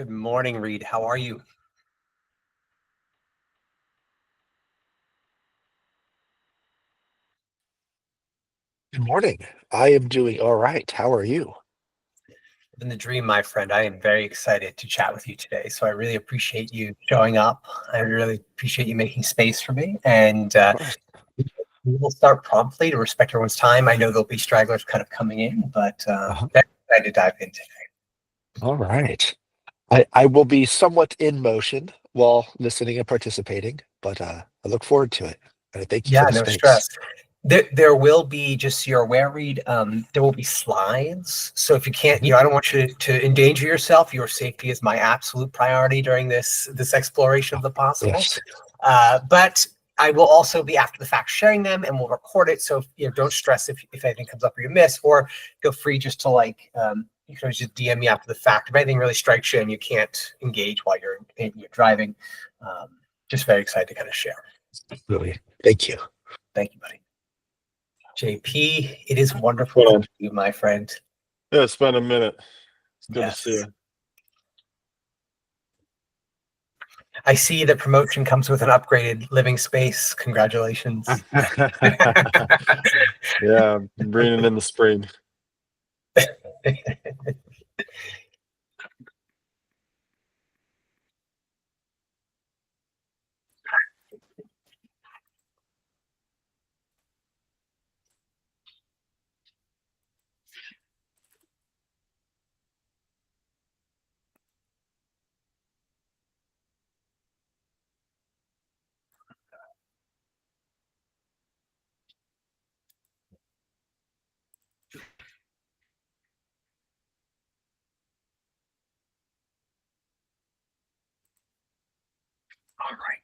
Good morning, Reed. How are you? Good morning. I am doing all right. How are you? In the dream, my friend. I am very excited to chat with you today. So I really appreciate you showing up. I really appreciate you making space for me. And Of course. we will start promptly to respect everyone's time. I know there'll be stragglers kind of coming in, but Uh-huh. very excited to dive in today. All right. I will be somewhat in motion while listening and participating, but I look forward to it. And I thank you for Yeah, the no space. stress. There will be, just so you're aware, Reed, there will be slides. So if you can't, I don't want you to endanger yourself. Your safety is my absolute priority during this exploration of the possible. Yes. But I will also be after the fact sharing them, and we'll record it. So don't stress if anything comes up or you miss, or feel free just to you can always just DM me after the fact if anything really strikes you and you can't engage while you're driving. Just very excited to kind of share. Really. Thank you. Thank you, buddy. JP, it is wonderful to meet you, my friend. Yeah, it's been a minute. It's good Yes. to see you. I see that promotion comes with an upgraded living space. Congratulations. Yeah, bringing in the spring. All right.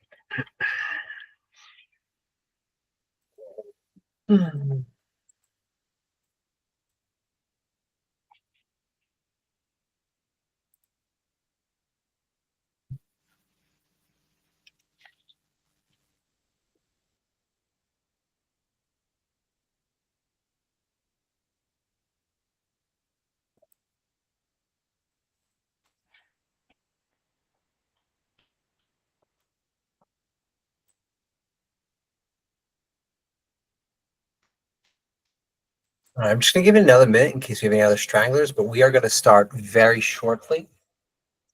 I'm just going to give it another minute in case we have any other stragglers, but we are going to start very shortly.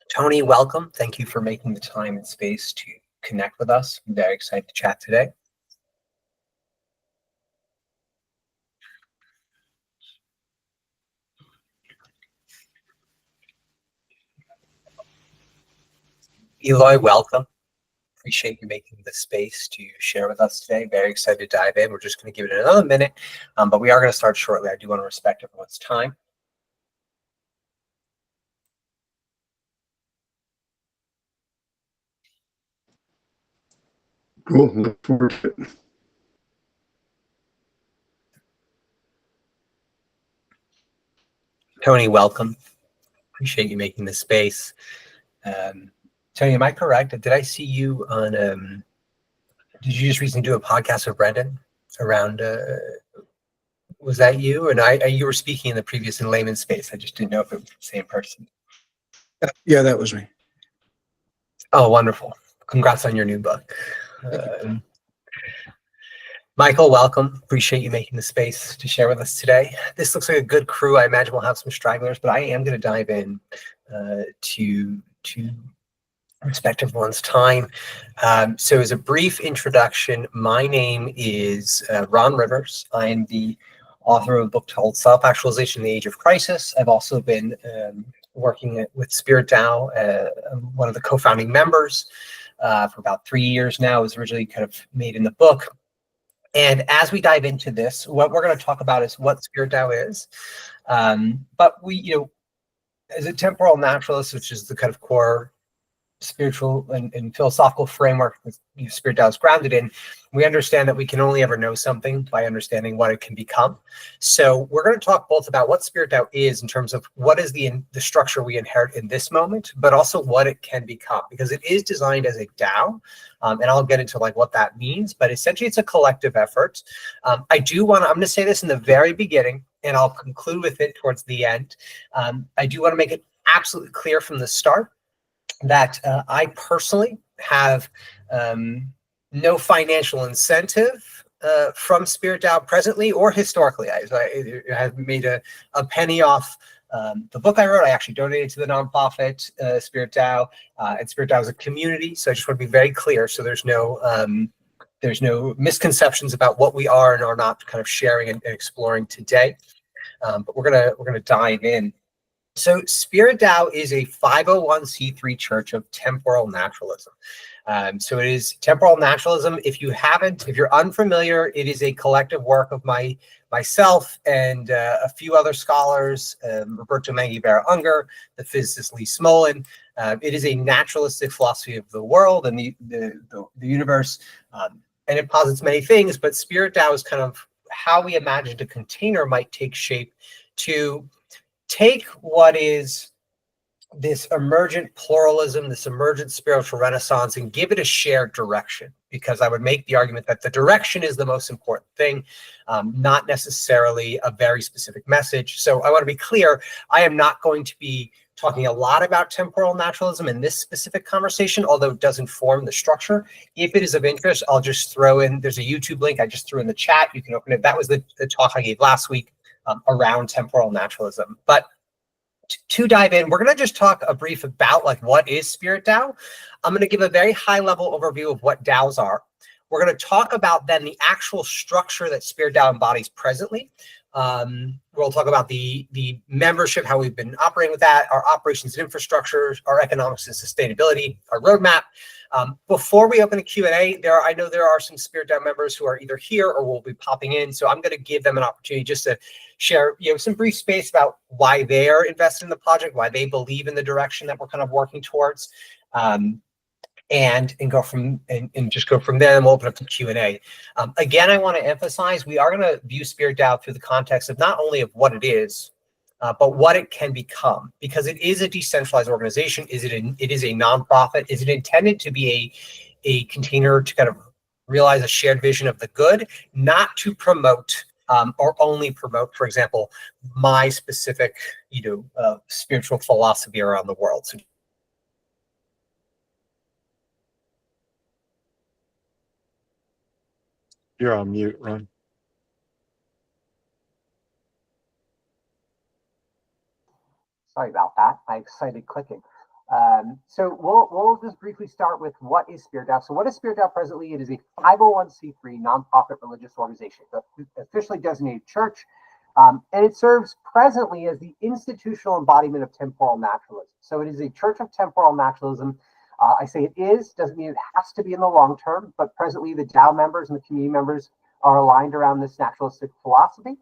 Tony, welcome. Thank you for making the time and space to connect with us. I'm very excited to chat today. Eloy, welcome. Appreciate you making the space to share with us today. Very excited to dive in. We're just going to give it another minute, but we are going to start shortly. I do want to respect everyone's time. Cool. Look forward to it. Tony, welcome. Appreciate you making the space. Tony, am I correct? Did I see you on, did you just recently do a podcast with Brendan around, was that you? And you were speaking in the previous in layman space. I just didn't know if it was the same person. Yeah, that was me. Oh, wonderful. Congrats on your new book. Michael, welcome. Appreciate you making the space to share with us today. This looks like a good crew. I imagine we'll have some stragglers, but I am going to dive in to respect everyone's time. So as a brief introduction, my name is Ron Rivers. I am the author of a book called Self-Actualization in the Age of Crisis. I've also been working with SpiritDAO. I'm one of the co-founding members for about 3 years now. It was originally kind of made in the book. And as we dive into this, what we're going to talk about is what SpiritDAO is. But we, as a temporal naturalist, which is the kind of core spiritual and philosophical framework that SpiritDAO is grounded in, we understand that we can only ever know something by understanding what it can become. So we're going to talk both about what SpiritDAO is in terms of what is the structure we inherit in this moment, but also what it can become, because it is designed as a DAO, and I'll get into like what that means, but essentially it's a collective effort. I'm going to say this in the very beginning, and I'll conclude with it towards the end. I do want to make it absolutely clear from the start that I personally have no financial incentive from SpiritDAO presently or historically. I have made a penny off the book I wrote. I actually donated to the nonprofit SpiritDAO, and SpiritDAO is a community. So I just want to be very clear. So there's no misconceptions about what we are and are not kind of sharing and exploring today. But we're gonna dive in. So SpiritDAO is a 501c3 church of temporal naturalism. So it is temporal naturalism. If you're unfamiliar, it is a collective work of myself and a few other scholars, Roberto Mangabeira Unger, the physicist Lee Smolin. It is a naturalistic philosophy of the world and the universe, and it posits many things. But SpiritDAO is kind of how we imagined a container might take shape to take what is this emergent pluralism, this emergent spiritual renaissance, and give it a shared direction. Because I would make the argument that the direction is the most important thing, not necessarily a very specific message. So I want to be clear, I am not going to be talking a lot about temporal naturalism in this specific conversation, although it does inform the structure. If it is of interest, I'll just throw in, there's a YouTube link I just threw in the chat. You can open it. That was the talk I gave last week around temporal naturalism. But to dive in, we're going to just talk a brief about like what is SpiritDAO. I'm going to give a very high level overview of what DAOs are. We're going to talk about then the actual structure that SpiritDAO embodies presently. We'll talk about the membership, how we've been operating with that, our operations and infrastructure, our economics and sustainability, our roadmap. Before we open a Q&A, I know there are some SpiritDAO members who are either here or will be popping in. So I'm going to give them an opportunity just to share, some brief space about why they are invested in the project, why they believe in the direction that we're kind of working towards, and go from there. And we'll open up to Q&A. Again, I want to emphasize we are going to view SpiritDAO through the context of not only of what it is, but what it can become, because it is a decentralized organization. It is a nonprofit? Is it intended to be a container to kind of realize a shared vision of the good, not to promote or only promote, for example, my specific, spiritual philosophy around the world? So You're on mute, Ron. sorry about that. I excited clicking. So we'll just briefly start with what is SpiritDAO. So what is SpiritDAO presently? It is a 501c3 nonprofit religious organization, the officially designated church, and it serves presently as the institutional embodiment of temporal naturalism. So it is a church of temporal naturalism. I say it is, doesn't mean it has to be in the long term, but presently the DAO members and the community members are aligned around this naturalistic philosophy.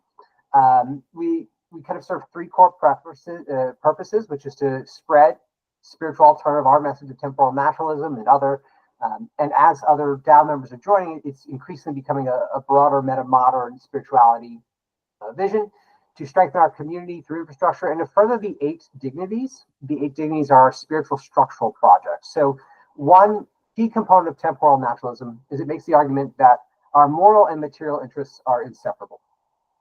We kind of serve three core purposes, which is to spread spiritual alternative, our message of temporal naturalism and as other DAO members are joining, it's increasingly becoming a broader meta-modern spirituality vision to strengthen our community through infrastructure and to further the 8 dignities. The 8 dignities are our spiritual structural projects. So one key component of temporal naturalism is it makes the argument that our moral and material interests are inseparable.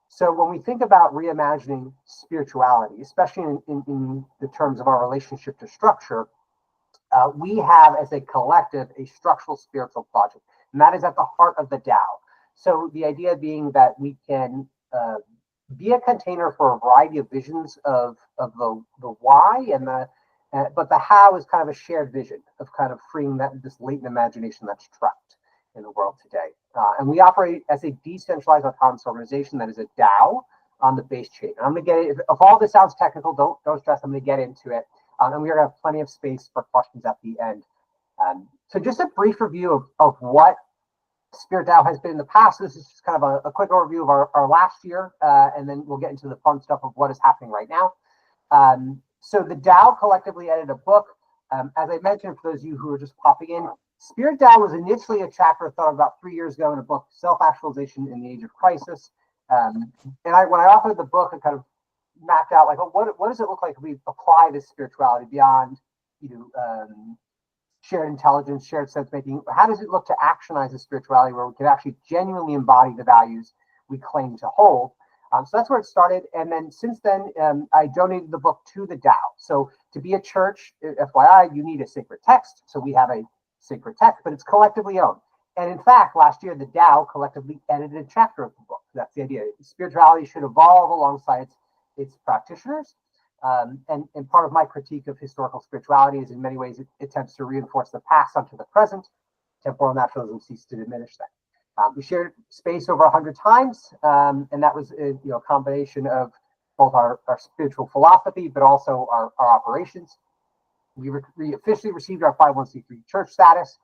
So when we think about reimagining spirituality, especially in the terms of our relationship to structure, we have as a collective a structural spiritual project, and that is at the heart of the DAO. So the idea being that we can be a container for a variety of visions of the why but the how is kind of a shared vision of kind of freeing this latent imagination that's trapped in the world today. And we operate as a decentralized autonomous organization that is a DAO on the base chain. And I'm going to get it. If all this sounds technical, don't stress. I'm going to get into it. And we're going to have plenty of space for questions at the end. So just a brief review of what SpiritDAO has been in the past. This is just kind of a quick overview of our last year, and then we'll get into the fun stuff of what is happening right now. So the DAO collectively edited a book. As I mentioned, for those of you who are just popping in, SpiritDAO was initially a chapter thought of about 3 years ago in a book, Self-Actualization in the Age of Crisis. And when I authored the book, I kind of mapped out like, what does it look like if we apply this spirituality beyond, shared intelligence, shared sense making? How does it look to actionize a spirituality where we can actually genuinely embody the values we claim to hold? So that's where it started. And then since then, I donated the book to the DAO. So to be a church, FYI, you need a sacred text. So we have a sacred text, but it's collectively owned. And in fact, last year, the DAO collectively edited a chapter of the book. That's the idea. Spirituality should evolve alongside its practitioners. And part of my critique of historical spirituality is in many ways it attempts to reinforce the past onto the present. Temporal naturalism ceases to diminish that. We shared space over 100 times, and that was a combination of both our spiritual philosophy, but also our operations. We officially received our 501c3 church status.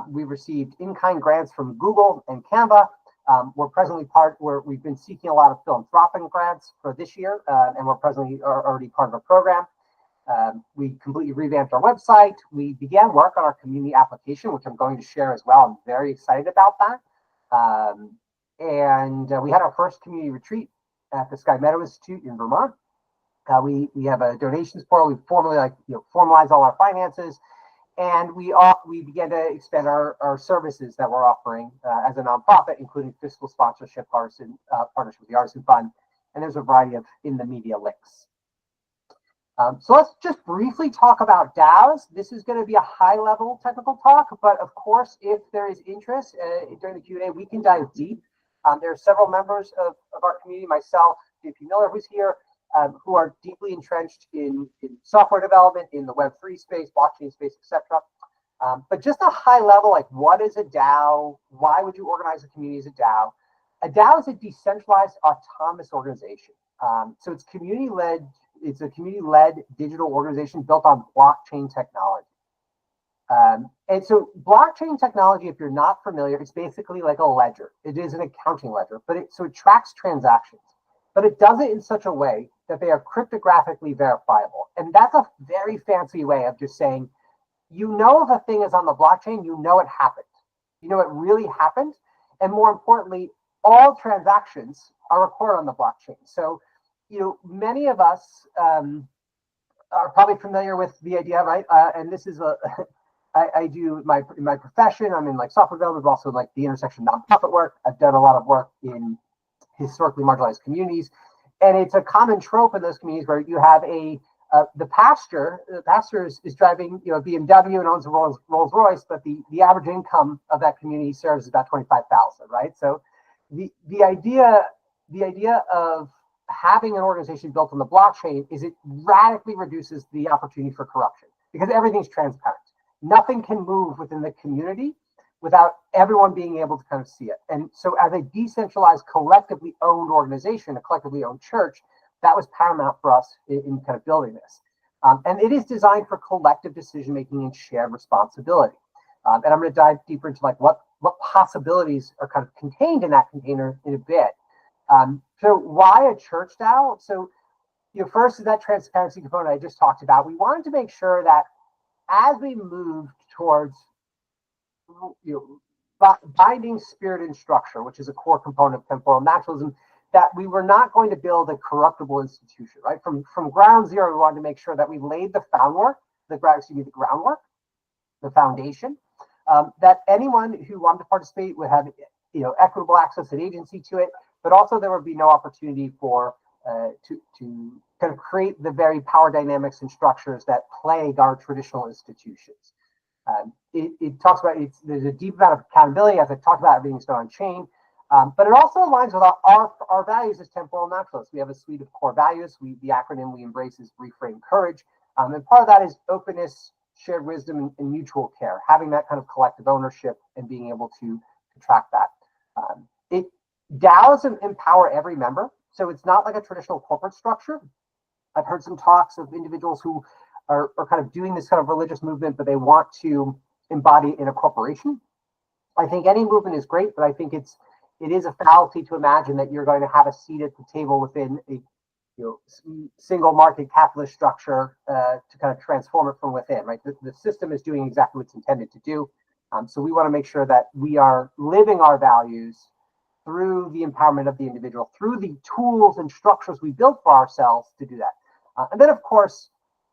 We received in-kind grants from Google and Canva. We're presently we've been seeking a lot of philanthropic grants for this year, and we're presently already part of a program. We completely revamped our website. We began work on our community application, which I'm going to share as well. I'm very excited about that. And we had our first community retreat at the Sky Meadow Institute in Vermont. We have a donations portal. We formally formalize all our finances, and we began to expand our services that we're offering as a nonprofit, including fiscal sponsorship, partnership with the Artisan Fund, and there's a variety of in the media links. So let's just briefly talk about DAOs. This is going to be a high-level technical talk, but of course, if there is interest during the Q&A, we can dive deep. There are several members of our community, myself, JP Miller, who's here, who are deeply entrenched in software development, in the Web3 space, blockchain space, etc. But just a high level, like what is a DAO? Why would you organize a community as a DAO? A DAO is a decentralized autonomous organization. So it's community-led. It's a community-led digital organization built on blockchain technology. And so blockchain technology, if you're not familiar, it's basically like a ledger. It is an accounting ledger, but it tracks transactions, but it does it in such a way that they are cryptographically verifiable. And that's a very fancy way of just saying, if a thing is on the blockchain, it happened. It really happened. And more importantly, all transactions are recorded on the blockchain. So, many of us are probably familiar with the idea, right? And this is I do in my profession. I'm in software development, but also the intersection of nonprofit work. I've done a lot of work in historically marginalized communities, and it's a common trope in those communities where you have the pastor is driving a BMW and owns a Rolls Royce, but the average income of that community serves is about $25,000, right? So the idea of having an organization built on the blockchain is it radically reduces the opportunity for corruption because everything's transparent. Nothing can move within the community without everyone being able to kind of see it. And so as a decentralized, collectively owned organization, a collectively owned church, that was paramount for us in kind of building this. And it is designed for collective decision-making and shared responsibility. And I'm going to dive deeper into what possibilities are kind of contained in that container in a bit. So why a church DAO? So, first is that transparency component I just talked about. We wanted to make sure that as we moved towards binding spirit and structure, which is a core component of temporal naturalism, that we were not going to build a corruptible institution, right? From ground zero, we wanted to make sure that we laid the groundwork, the foundation, that anyone who wanted to participate would have equitable access and agency to it, but also there would be no opportunity for to kind of create the very power dynamics and structures that plague our traditional institutions. It talks about there's a deep amount of accountability, as I talked about, everything's done on chain, but it also aligns with our values as temporal naturalists. We have a suite of core values. The acronym we embrace is reframe courage, and part of that is openness, shared wisdom, and mutual care. Having that kind of collective ownership and being able to track that. DAOs empower every member, so it's not like a traditional corporate structure. I've heard some talks of individuals who are kind of doing this kind of religious movement, but they want to embody it in a corporation. I think any movement is great, but I think it is a fallacy to imagine that you're going to have a seat at the table within a single market capitalist structure to kind of transform it from within, right? The system is doing exactly what it's intended to do. So we want to make sure that we are living our values through the empowerment of the individual, through the tools and structures we build for ourselves to do that. And then, of course,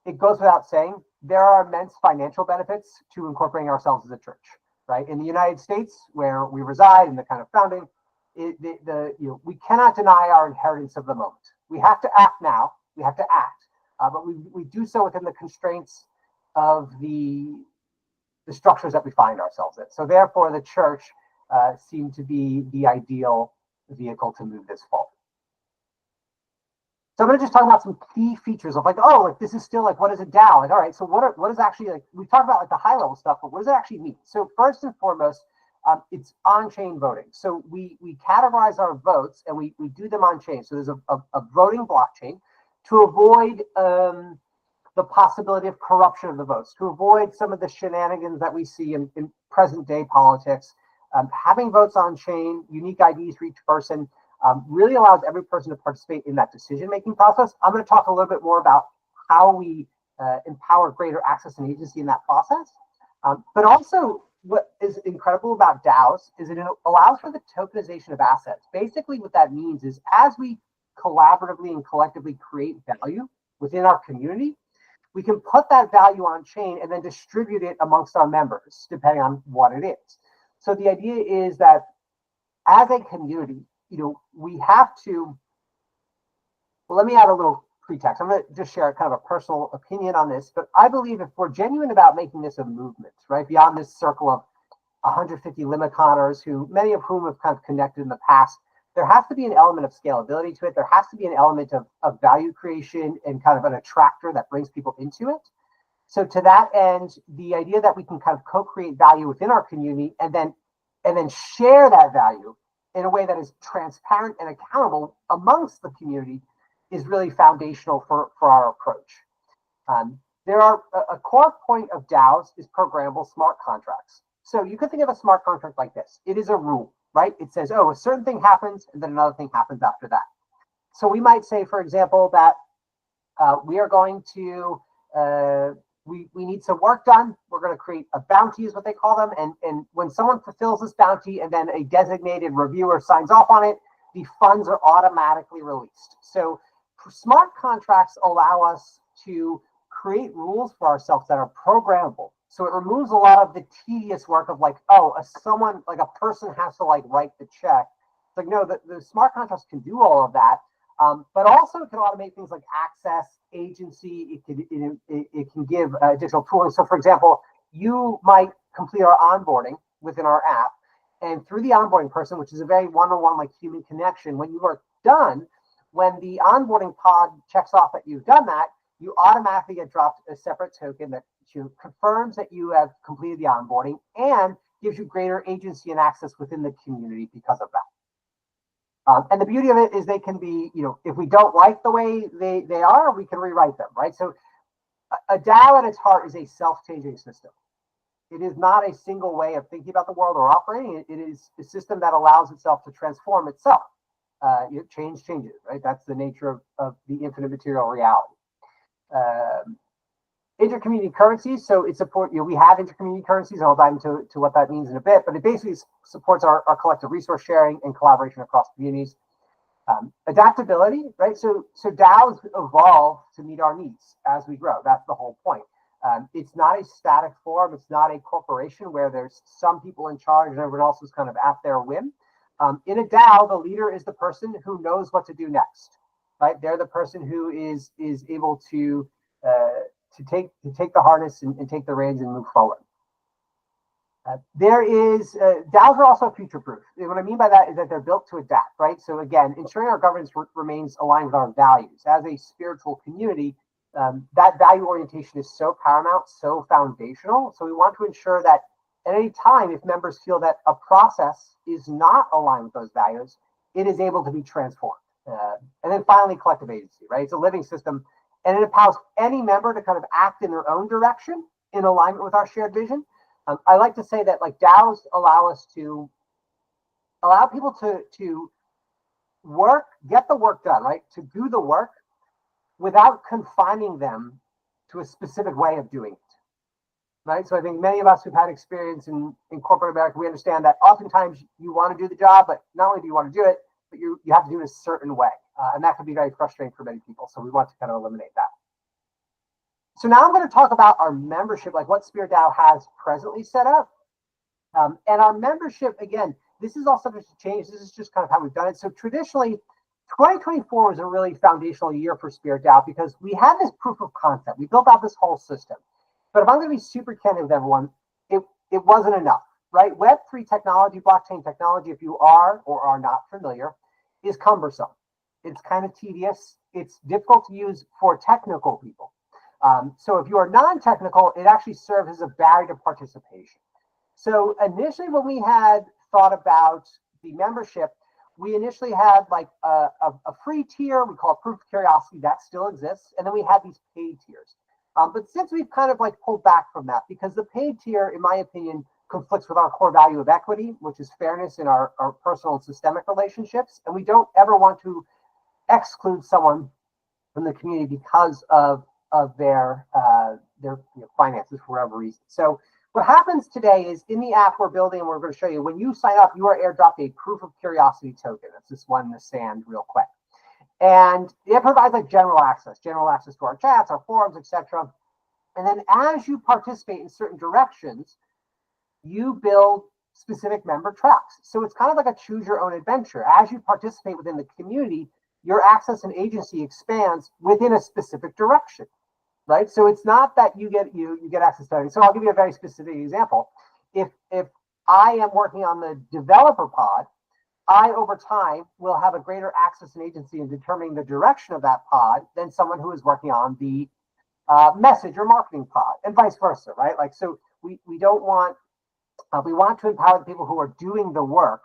it goes without saying, there are immense financial benefits to incorporating ourselves as a church, right? In the United States, where we reside in the kind of founding, we cannot deny our inheritance of the moment. We have to act now. We have to act, but we do so within the constraints of the structures that we find ourselves in. So therefore, the church seemed to be the ideal vehicle to move this forward. So I'm going to just talk about some key features of this is still what is a DAO? All right, so what is actually we talked about the high level stuff, but what does it actually mean? So first and foremost, it's on-chain voting. So we categorize our votes and we do them on-chain. So there's a voting blockchain to avoid the possibility of corruption of the votes, to avoid some of the shenanigans that we see in present day politics. Having votes on-chain, unique IDs for each person, really allows every person to participate in that decision-making process. I'm going to talk a little bit more about how we empower greater access and agency in that process. But also, what is incredible about DAOs is that it allows for the tokenization of assets. Basically, what that means is as we collaboratively and collectively create value within our community, we can put that value on chain and then distribute it amongst our members, depending on what it is. So the idea is that as a community, we have to, well, let me add a little pretext. I'm going to just share kind of a personal opinion on this, but I believe if we're genuine about making this a movement, right, beyond this circle of 150 Limiconers, who many of whom have kind of connected in the past, there has to be an element of scalability to it. There has to be an element of value creation and kind of an attractor that brings people into it. So to that end, the idea that we can kind of co-create value within our community and then share that value in a way that is transparent and accountable amongst the community is really foundational for our approach. There are a core point of DAOs is programmable smart contracts. So you can think of a smart contract like this. It is a rule, right? It says, oh, a certain thing happens and then another thing happens after that. So we might say, for example, that we are going to, we need some work done. We're going to create a bounty is what they call them. And when someone fulfills this bounty and then a designated reviewer signs off on it, the funds are automatically released. So smart contracts allow us to create rules for ourselves that are programmable. So it removes a lot of the tedious work of someone, like a person has to write the check. It's like, no, the smart contracts can do all of that. But also it can automate things like access, agency. It can give additional tooling. So for example, you might complete our onboarding within our app, and through the onboarding person, which is a very one-on-one human connection, when you are done, when the onboarding pod checks off that you've done that, you automatically get dropped a separate token that confirms that you have completed the onboarding and gives you greater agency and access within the community because of that. And the beauty of it is they can be, if we don't like the way they are, we can rewrite them, right? So a DAO at its heart is a self-changing system. It is not a single way of thinking about the world or operating. It is a system that allows itself to transform itself. Change changes, right? That's the nature of the infinite material reality. Intercommunity currencies. So it supports, we have intercommunity currencies, and I'll dive into what that means in a bit, but it basically supports our collective resource sharing and collaboration across communities. Adaptability, right? So DAOs evolve to meet our needs as we grow. That's the whole point. It's not a static form. It's not a corporation where there's some people in charge and everyone else is kind of at their whim. In a DAO, the leader is the person who knows what to do next, right? They're the person who is able to take the harness and take the reins and move forward. DAOs are also future-proof. What I mean by that is that they're built to adapt, right? So again, ensuring our governance remains aligned with our values. As a spiritual community, that value orientation is so paramount, so foundational. So we want to ensure that at any time, if members feel that a process is not aligned with those values, it is able to be transformed. And then finally, collective agency, right? It's a living system, and it empowers any member to kind of act in their own direction in alignment with our shared vision. I like to say that DAOs allow people to work, get the work done, right? To do the work without confining them to a specific way of doing it. Right. So I think many of us who've had experience in corporate America, we understand that oftentimes you want to do the job, but not only do you want to do it, but you have to do it a certain way. And that can be very frustrating for many people. So we want to kind of eliminate that. So now I'm going to talk about our membership, like what SpiritDAO has presently set up. And our membership, again, this is all subject to change. This is just kind of how we've done it. So traditionally, 2024 was a really foundational year for SpiritDAO because we had this proof of concept. We built out this whole system. But if I'm going to be super candid with everyone, it wasn't enough, right? Web3 technology, blockchain technology, if you are or are not familiar, is cumbersome. It's kind of tedious. It's difficult to use for technical people. So if you are non-technical, it actually serves as a barrier to participation. So initially when we had thought about the membership, we initially had like a free tier, we call it Proof of Curiosity, that still exists. And then we had these paid tiers. But since we've kind of like pulled back from that, because the paid tier, in my opinion, conflicts with our core value of equity, which is fairness in our personal and systemic relationships. And we don't ever want to exclude someone from the community because of their finances for whatever reason. So what happens today is in the app we're building, and we're going to show you, when you sign up, you are airdropped a Proof of Curiosity token. That's this one in the sand real quick. And it provides like general access to our chats, our forums, etc. And then as you participate in certain directions, you build specific member tracks. So it's kind of like a choose your own adventure. As you participate within the community, your access and agency expands within a specific direction, right? So it's not that you get access to everything. So I'll give you a very specific example. If I am working on the developer pod, I, over time, will have a greater access and agency in determining the direction of that pod than someone who is working on the message or marketing pod, and vice versa, right? Like, so we don't want, we want to empower the people who are doing the work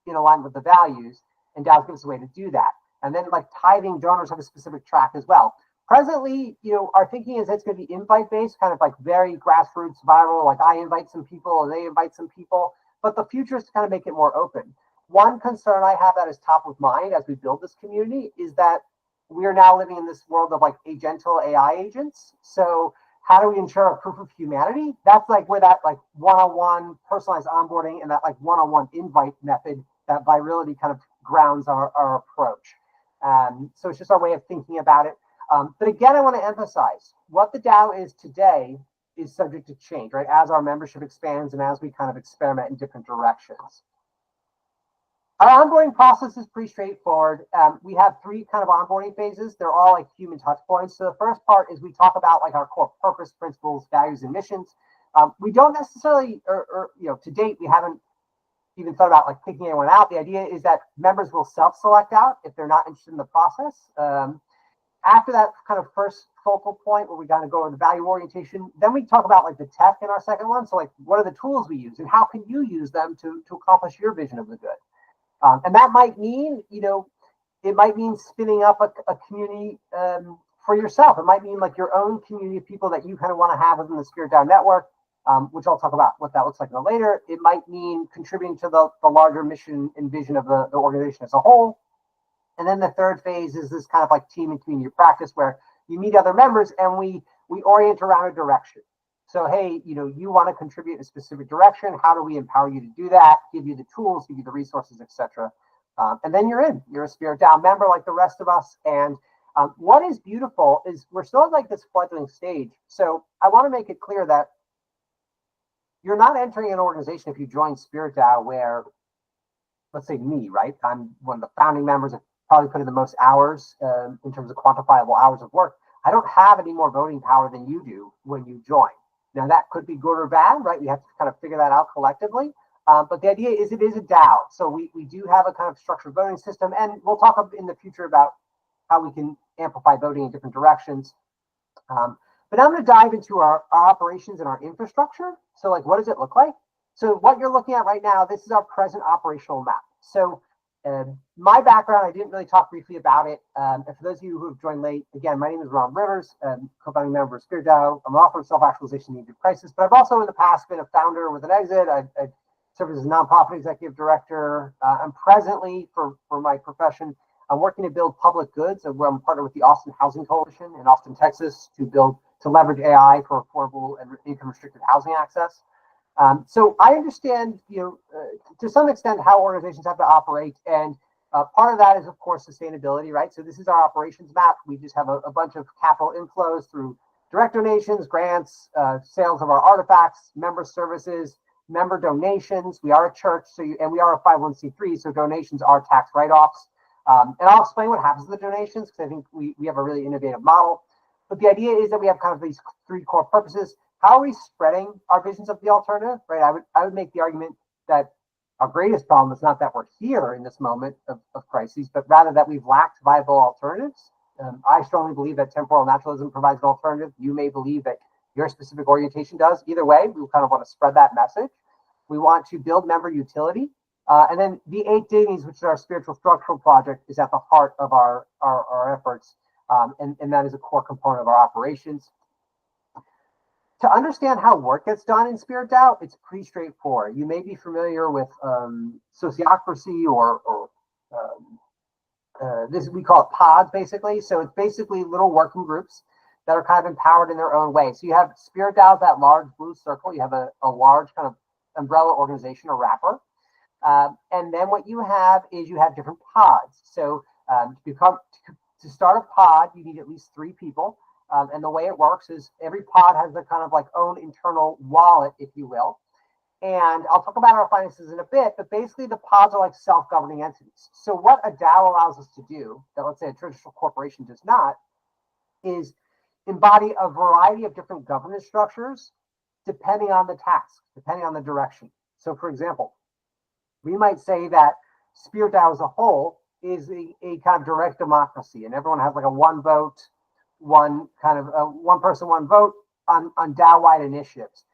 in alignment with the values, and DAO gives us a way to do that. And then, like, tithing donors have a specific track as well. Presently, our thinking is it's going to be invite-based, kind of like very grassroots, viral, like I invite some people and they invite some people, but the future is to kind of make it more open. One concern I have that is top of mind as we build this community is that we are now living in this world of like agental AI agents. So how do we ensure a proof of humanity? That's like where that like one-on-one personalized onboarding and that like one-on-one invite method, that virality kind of grounds our approach. So it's just our way of thinking about it. But again, I want to emphasize what the DAO is today is subject to change, right? As our membership expands and as we kind of experiment in different directions. Our onboarding process is pretty straightforward. We have three kind of onboarding phases. They're all like human touch points. So the first part is we talk about like our core purpose, principles, values, and missions. We don't necessarily, to date, we haven't even thought about like picking anyone out. The idea is that members will self-select out if they're not interested in the process. After that kind of first focal point where we kind of go over the value orientation, then we talk about like the tech in our second one. So like, what are the tools we use and how can you use them to accomplish your vision of the good? And that might mean, it might mean spinning up a community for yourself. It might mean like your own community of people that you kind of want to have within the SpiritDAO network, which I'll talk about what that looks like later. It might mean contributing to the larger mission and vision of the organization as a whole. And then the third phase is this kind of like team and community practice where you meet other members and we orient around a direction. So, hey, you want to contribute in a specific direction. How do we empower you to do that? Give you the tools, give you the resources, etc. And then you're in. You're a SpiritDAO member like the rest of us. And what is beautiful is we're still at like this fledgling stage. So I want to make it clear that you're not entering an organization if you join SpiritDAO where, let's say me, right? I'm one of the founding members. I've probably put in the most hours in terms of quantifiable hours of work. I don't have any more voting power than you do when you join. Now, that could be good or bad, right? We have to kind of figure that out collectively. But the idea is it is a DAO. So we do have a kind of structured voting system. And we'll talk in the future about how we can amplify voting in different directions. But I'm going to dive into our operations and our infrastructure. So like, what does it look like? So what you're looking at right now, this is our present operational map. So my background, I didn't really talk briefly about it. And for those of you who have joined late, again, my name is Ron Rivers, co-founding member of SpiritDAO. I'm an author of Self-Actualization Needed Crisis, but I've also in the past been a founder with an exit. I served as a nonprofit executive director. I'm presently, for my profession, I'm working to build public goods, where I'm partnered with the Austin Housing Coalition in Austin, Texas, to leverage AI for affordable and income-restricted housing access. So I understand, to some extent how organizations have to operate, and part of that is, of course, sustainability, right? So this is our operations map. We just have a bunch of capital inflows through direct donations, grants, sales of our artifacts, member services, member donations. We are a church, and we are a 501c3, so donations are tax write-offs. And I'll explain what happens to the donations because I think we have a really innovative model. But the idea is that we have kind of these three core purposes. How are we spreading our visions of the alternative, right? I would make the argument that our greatest problem is not that we're here in this moment of crises, but rather that we've lacked viable alternatives. I strongly believe that temporal naturalism provides an alternative. You may believe that your specific orientation does. Either way, we kind of want to spread that message. We want to build member utility. And then the 8 Dailies, which is our spiritual structural project, is at the heart of our efforts. And that is a core component of our operations. To understand how work gets done in SpiritDAO, it's pretty straightforward. You may be familiar with sociocracy or this, we call it pods, basically. So it's basically little working groups that are kind of empowered in their own way. So you have SpiritDAO, that large blue circle. You have a large kind of umbrella organization or wrapper. And then what you have is you have different pods. So to start a pod, you need at least 3 people. And the way it works is every pod has a kind of like own internal wallet, if you will. And I'll talk about our finances in a bit, but basically the pods are like self-governing entities. So what a DAO allows us to do, that let's say a traditional corporation does not, is embody a variety of different governance structures depending on the task, depending on the direction. So for example, we might say that SpiritDAO as a whole is a kind of direct democracy, and everyone has like a one vote, one person, one vote on DAO-wide initiatives.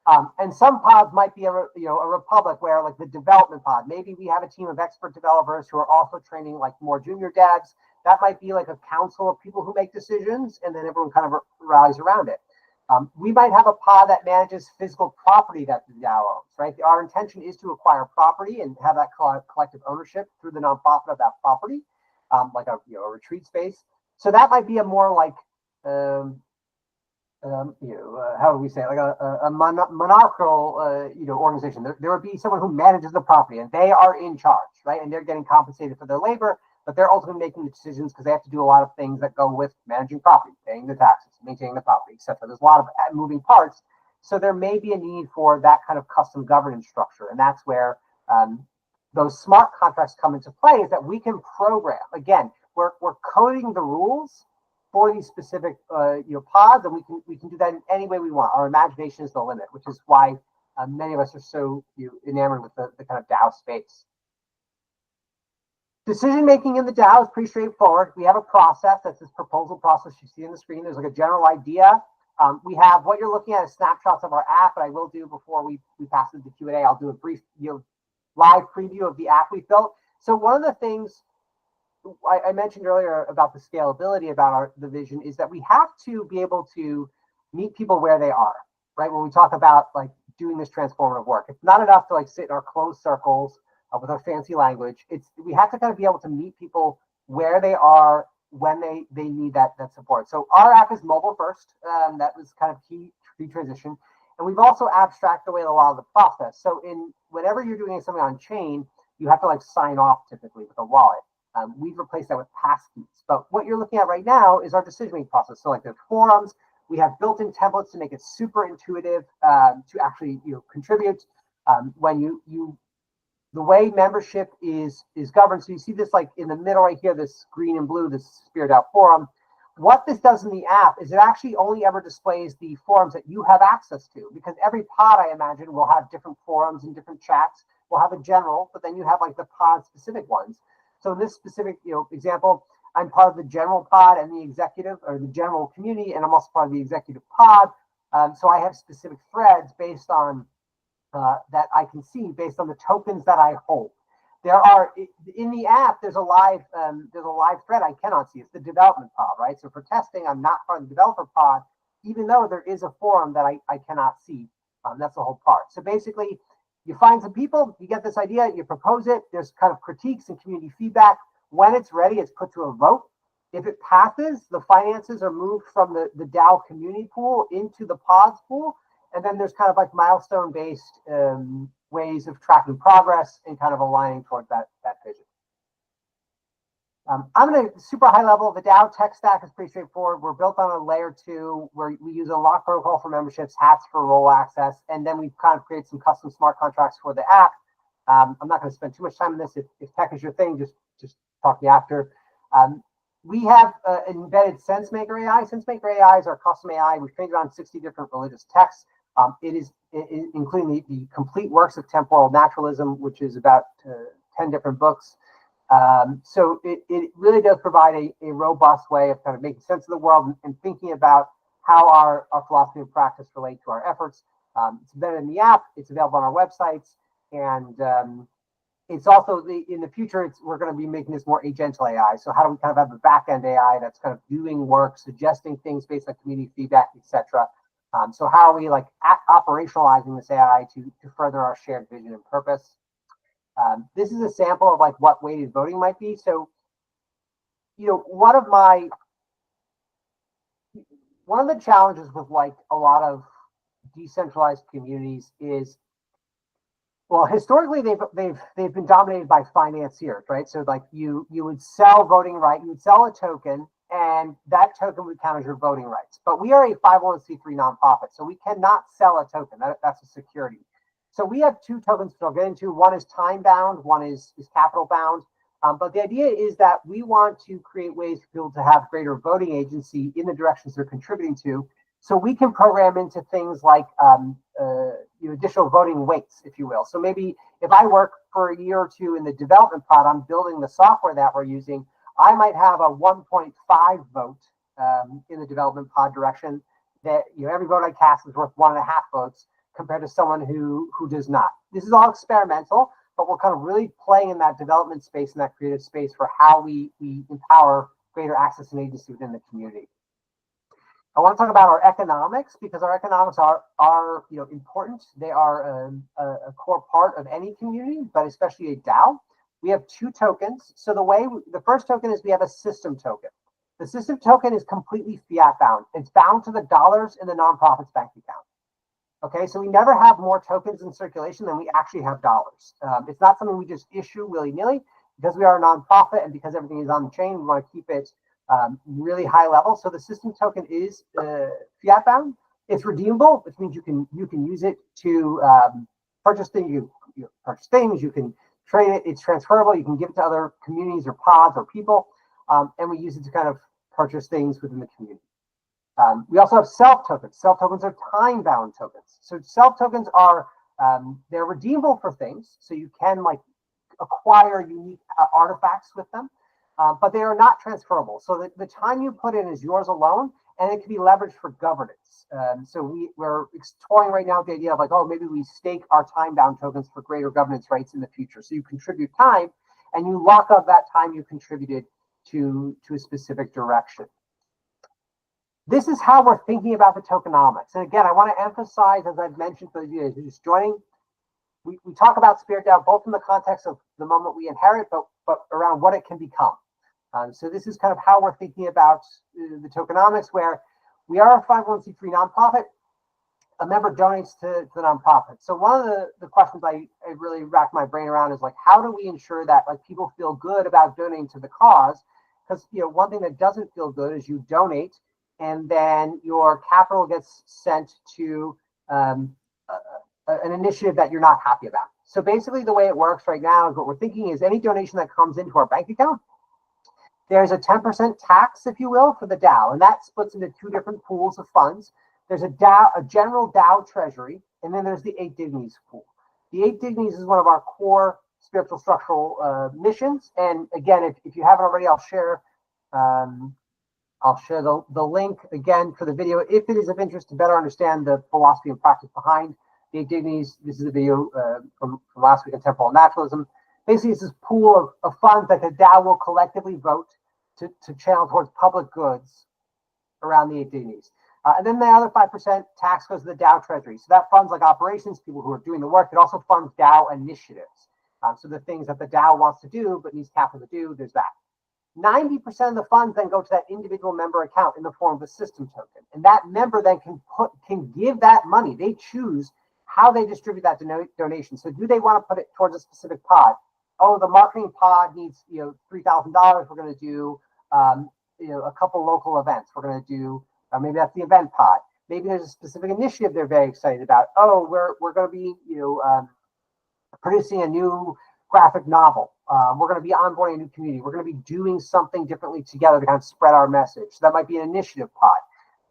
And some pods might be a republic where like the development pod, maybe we have a team of expert developers who are also training like more junior devs. That might be like a council of people who make decisions, and then everyone kind of rallies around it. We might have a pod that manages physical property that the DAO owns, right? Our intention is to acquire property and have that collective ownership through the nonprofit of that property, like a retreat space. So that might be a more like, how do we say it? Like a monarchical, organization. There would be someone who manages the property, and they are in charge, right? And they're getting compensated for their labor, but they're ultimately making the decisions because they have to do a lot of things that go with managing property, paying the taxes, maintaining the property, etc. There's a lot of moving parts. So there may be a need for that kind of custom governance structure. And that's where those smart contracts come into play, is that we can program. Again, we're coding the rules for these specific pods, and we can do that in any way we want. Our imagination is the limit, which is why many of us are so enamored with the kind of DAO space. Decision making in the DAO is pretty straightforward. We have a process. That's this proposal process you see on the screen. There's like a general idea. We have what you're looking at is snapshots of our app, but I will do before we pass into Q&A. I'll do a brief live preview of the app we built. So one of the things I mentioned earlier about the scalability about the vision is that we have to be able to meet people where they are, right? When we talk about like doing this transformative work, it's not enough to like sit in our closed circles with our fancy language. We have to kind of be able to meet people where they are when they need that support. So our app is mobile first. That was kind of key transition. And we've also abstracted away a lot of the process. So whenever you're doing something on chain, you have to like sign off typically with a wallet. We've replaced that with passkeys. But what you're looking at right now is our decision-making process. So like the forums, we have built-in templates to make it super intuitive to actually contribute. When the way membership is governed. So you see this like in the middle right here, this green and blue, this SpiritDAO forum. What this does in the app is it actually only ever displays the forums that you have access to, because every pod, I imagine, will have different forums and different chats. We'll have a general, but then you have like the pod specific ones. So in this specific example, I'm part of the general pod and the executive, or the general community, and I'm also part of the executive pod. So I have specific threads based on that I can see based on the tokens that I hold. There are in the app. There's a live thread I cannot see. It's the development pod, right? So for testing, I'm not part of the developer pod, even though there is a forum that I cannot see. That's the whole part. So basically, you find some people, you get this idea, you propose it. There's kind of critiques and community feedback. When it's ready, it's put to a vote. If it passes, the finances are moved from the DAO community pool into the pods pool. And then there's kind of like milestone-based ways of tracking progress and kind of aligning towards that vision. I'm going to super high level. The DAO tech stack is pretty straightforward. We're built on a layer 2 where we use a lock protocol for memberships, hats for role access, and then we've kind of created some custom smart contracts for the app. I'm not going to spend too much time on this. If tech is your thing, just talk to me after. We have embedded SenseMaker AI. SenseMaker AI is our custom AI. We've trained it on 60 different religious texts. It is including the complete works of Temporal Naturalism, which is about 10 different books. So it really does provide a robust way of kind of making sense of the world and thinking about how our philosophy and practice relate to our efforts. It's embedded in the app. It's available on our websites. And it's also in the future, we're going to be making this more agental AI. So how do we kind of have a back-end AI that's kind of doing work, suggesting things based on community feedback, etc. So how are we like operationalizing this AI to further our shared vision and purpose? This is a sample of like what weighted voting might be. So, you know, one of the challenges with like a lot of decentralized communities is, well, historically they've been dominated by financiers, right? So like you would sell voting right, you would sell a token, and that token would count as your voting rights. But we are a 501c3 nonprofit, so we cannot sell a token. That's a security. So we have two tokens that I'll get into. One is time bound, one is capital bound. But the idea is that we want to create ways for people to have greater voting agency in the directions they're contributing to. So we can program into things like additional voting weights, if you will. So maybe if I work for a year or two in the development pod, I'm building the software that we're using, I might have a 1.5 vote in the development pod direction. That every vote I cast is worth 1.5 votes compared to someone who does not. This is all experimental, but we're kind of really playing in that development space and that creative space for how we empower greater access and agency within the community. I want to talk about our economics because our economics are important. They are a core part of any community, but especially a DAO. We have two tokens. So the first token is we have a system token. The system token is completely fiat bound. It's bound to the dollars in the nonprofit's bank account. Okay, so we never have more tokens in circulation than we actually have dollars. It's not something we just issue willy-nilly. Because we are a nonprofit and because everything is on the chain, we want to keep it really high level. So the system token is fiat bound. It's redeemable, which means you can use it to purchase things. You purchase things. You can trade it. It's transferable. You can give it to other communities or pods or people, and we use it to kind of purchase things within the community. We also have self tokens. Self tokens are time bound tokens. So self tokens are they're redeemable for things. So you can like acquire unique artifacts with them. But they are not transferable. So the time you put in is yours alone, and it can be leveraged for governance. So we're exploring right now the idea of like, oh, maybe we stake our time-bound tokens for greater governance rights in the future. So you contribute time, and you lock up that time you contributed to a specific direction. This is how we're thinking about the tokenomics. And again, I want to emphasize, as I've mentioned for you who's just joining, we talk about SpiritDAO both in the context of the moment we inherit, but around what it can become. So this is kind of how we're thinking about the tokenomics, where we are a 501c3 nonprofit. A member donates to the nonprofit. So one of the questions I really rack my brain around is like, how do we ensure that like people feel good about donating to the cause? Because one thing that doesn't feel good is you donate and then your capital gets sent to an initiative that you're not happy about. So basically the way it works right now is what we're thinking is any donation that comes into our bank account, there's a 10% tax, if you will, for the DAO, and that splits into two different pools of funds. There's a general DAO treasury, and then there's the 8 Dignities pool. The 8 Dignities is one of our core spiritual structural missions. And again, if you haven't already, I'll share the link again for the video if it is of interest to better understand the philosophy and practice behind the 8 Dignities. This is a video from last week on Temporal Naturalism. Basically, it's this pool of funds that the DAO will collectively vote to channel towards public goods around the 8 Dignities. And then the other 5% tax goes to the DAO treasury. So that funds like operations, people who are doing the work. It also funds DAO initiatives. So the things that the DAO wants to do but needs capital to do, there's that. 90% of the funds then go to that individual member account in the form of a system token. And that member then can give that money. They choose how they distribute that donation. So do they want to put it towards a specific pod? oh, the marketing pod needs, $3,000. We're going to do, a couple local events. We're going to do, maybe that's the event pod. Maybe there's a specific initiative they're very excited about. Oh, we're going to be, producing a new graphic novel. We're going to be onboarding a new community. We're going to be doing something differently together to kind of spread our message. So that might be an initiative pod.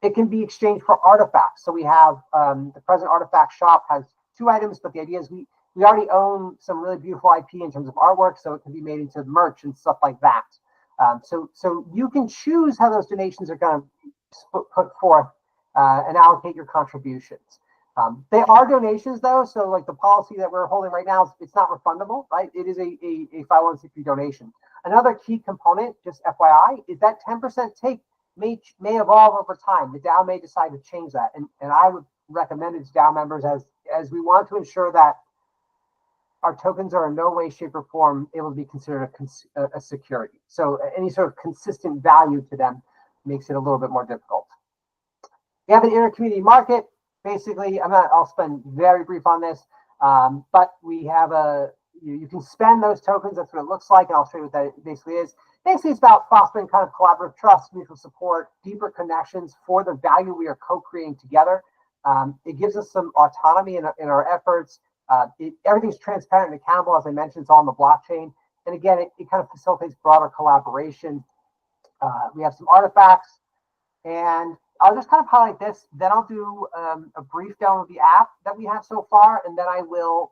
It can be exchanged for artifacts. So we have the present artifact shop has 2 items, but the idea is we already own some really beautiful IP in terms of artwork, so it can be made into merch and stuff like that. So you can choose how those donations are going to put forth and allocate your contributions. They are donations though, so like the policy that we're holding right now, it's not refundable, right? It is a 501c3 donation. Another key component, just FYI, is that 10% take may evolve over time. The DAO may decide to change that, and I would recommend it to DAO members as we want to ensure that our tokens are in no way, shape, or form able to be considered a security. So any sort of consistent value to them makes it a little bit more difficult. We have an inter-community market. Basically, I'll spend very brief on this, but we have you can spend those tokens. That's what it looks like, and I'll show you what that basically is. Basically, it's about fostering kind of collaborative trust, mutual support, deeper connections for the value we are co-creating together. It gives us some autonomy in our efforts. Everything's transparent and accountable. As I mentioned, it's all on the blockchain. And again, it kind of facilitates broader collaboration. We have some artifacts, and I'll just kind of highlight this. Then I'll do a brief download of the app that we have so far, and then I will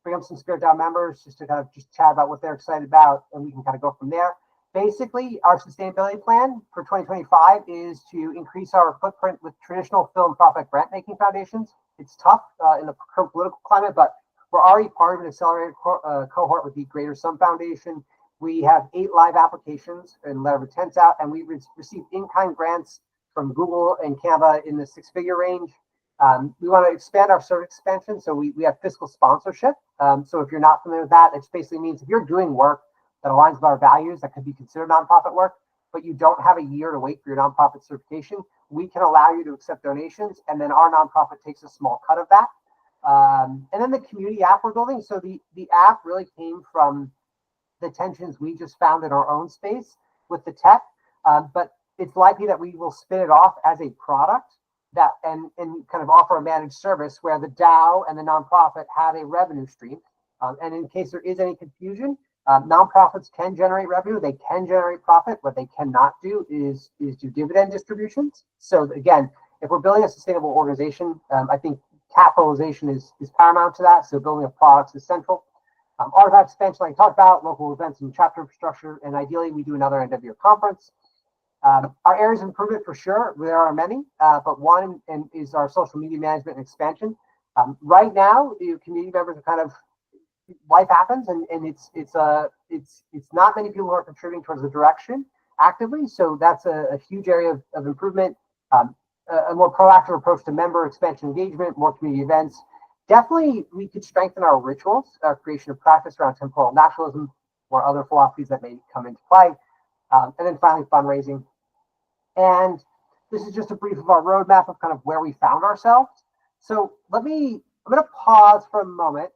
bring up some SpiritDAO members just to kind of just chat about what they're excited about, and we can kind of go from there. Basically, our sustainability plan for 2025 is to increase our footprint with traditional philanthropic grant-making foundations. It's tough in the current political climate, but we're already part of an accelerated cohort with the Greater Sum Foundation. We have 8 live applications and letter of intents out, and we received in-kind grants from Google and Canva in the 6-figure range. We want to expand our service expansion, so we have fiscal sponsorship. So if you're not familiar with that, it basically means if you're doing work that aligns with our values that could be considered nonprofit work, but you don't have a year to wait for your nonprofit certification, we can allow you to accept donations, and then our nonprofit takes a small cut of that. And then the community app we're building. So the app really came from the tensions we just found in our own space with the tech, but it's likely that we will spin it off as a product that and kind of offer a managed service where the DAO and the nonprofit have a revenue stream. And in case there is any confusion, nonprofits can generate revenue, they can generate profit. What they cannot do is do dividend distributions. So again, if we're building a sustainable organization, I think capitalization is paramount to that. So building of products is central. Artifact expansion, like I talked about, local events and chapter infrastructure, and ideally we do another end of year conference. Our areas of improvement for sure, there are many, but one is our social media management and expansion. Right now, community members are kind of, life happens, and it's not many people who are contributing towards the direction actively. So that's a huge area of improvement. A more proactive approach to member expansion engagement, more community events. Definitely, we could strengthen our rituals, our creation of practice around temporal naturalism or other philosophies that may come into play. And then finally, fundraising. And this is just a brief of our roadmap of kind of where we found ourselves. So I'm going to pause for a moment,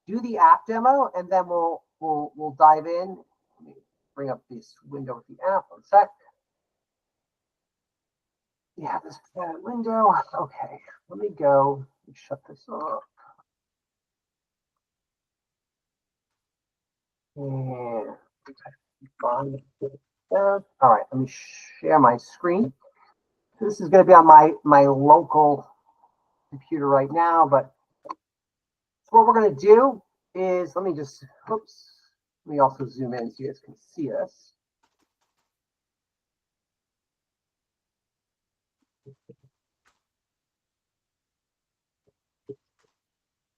do the app demo, and then we'll dive in. Let me bring up this window with the app. One sec. Yeah, this window. Okay, let me go and shut this off. And all right, let me share my screen. This is going to be on my local computer right now, but so what we're going to do is, let me also zoom in so you guys can see this.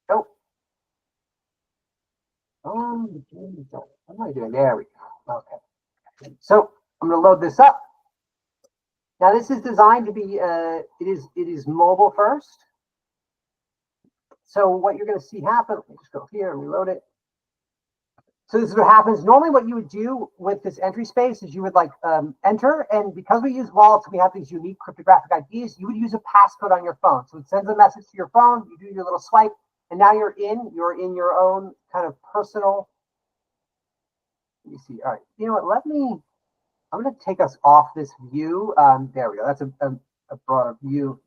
Oh. What am I doing? There we go. Okay. So I'm going to load this up. Now this is designed to be, it is mobile first. So what you're going to see happen, let me just go here and reload it. So this is what happens. Normally what you would do with this entry space is you would enter, and because we use wallets, we have these unique cryptographic IDs, you would use a passcode on your phone. So it sends a message to your phone, you do your little swipe, And now you're in your own kind of personal. Let me see. All right. You know what? I'm going to take us off this view. There we go. That's a broader view.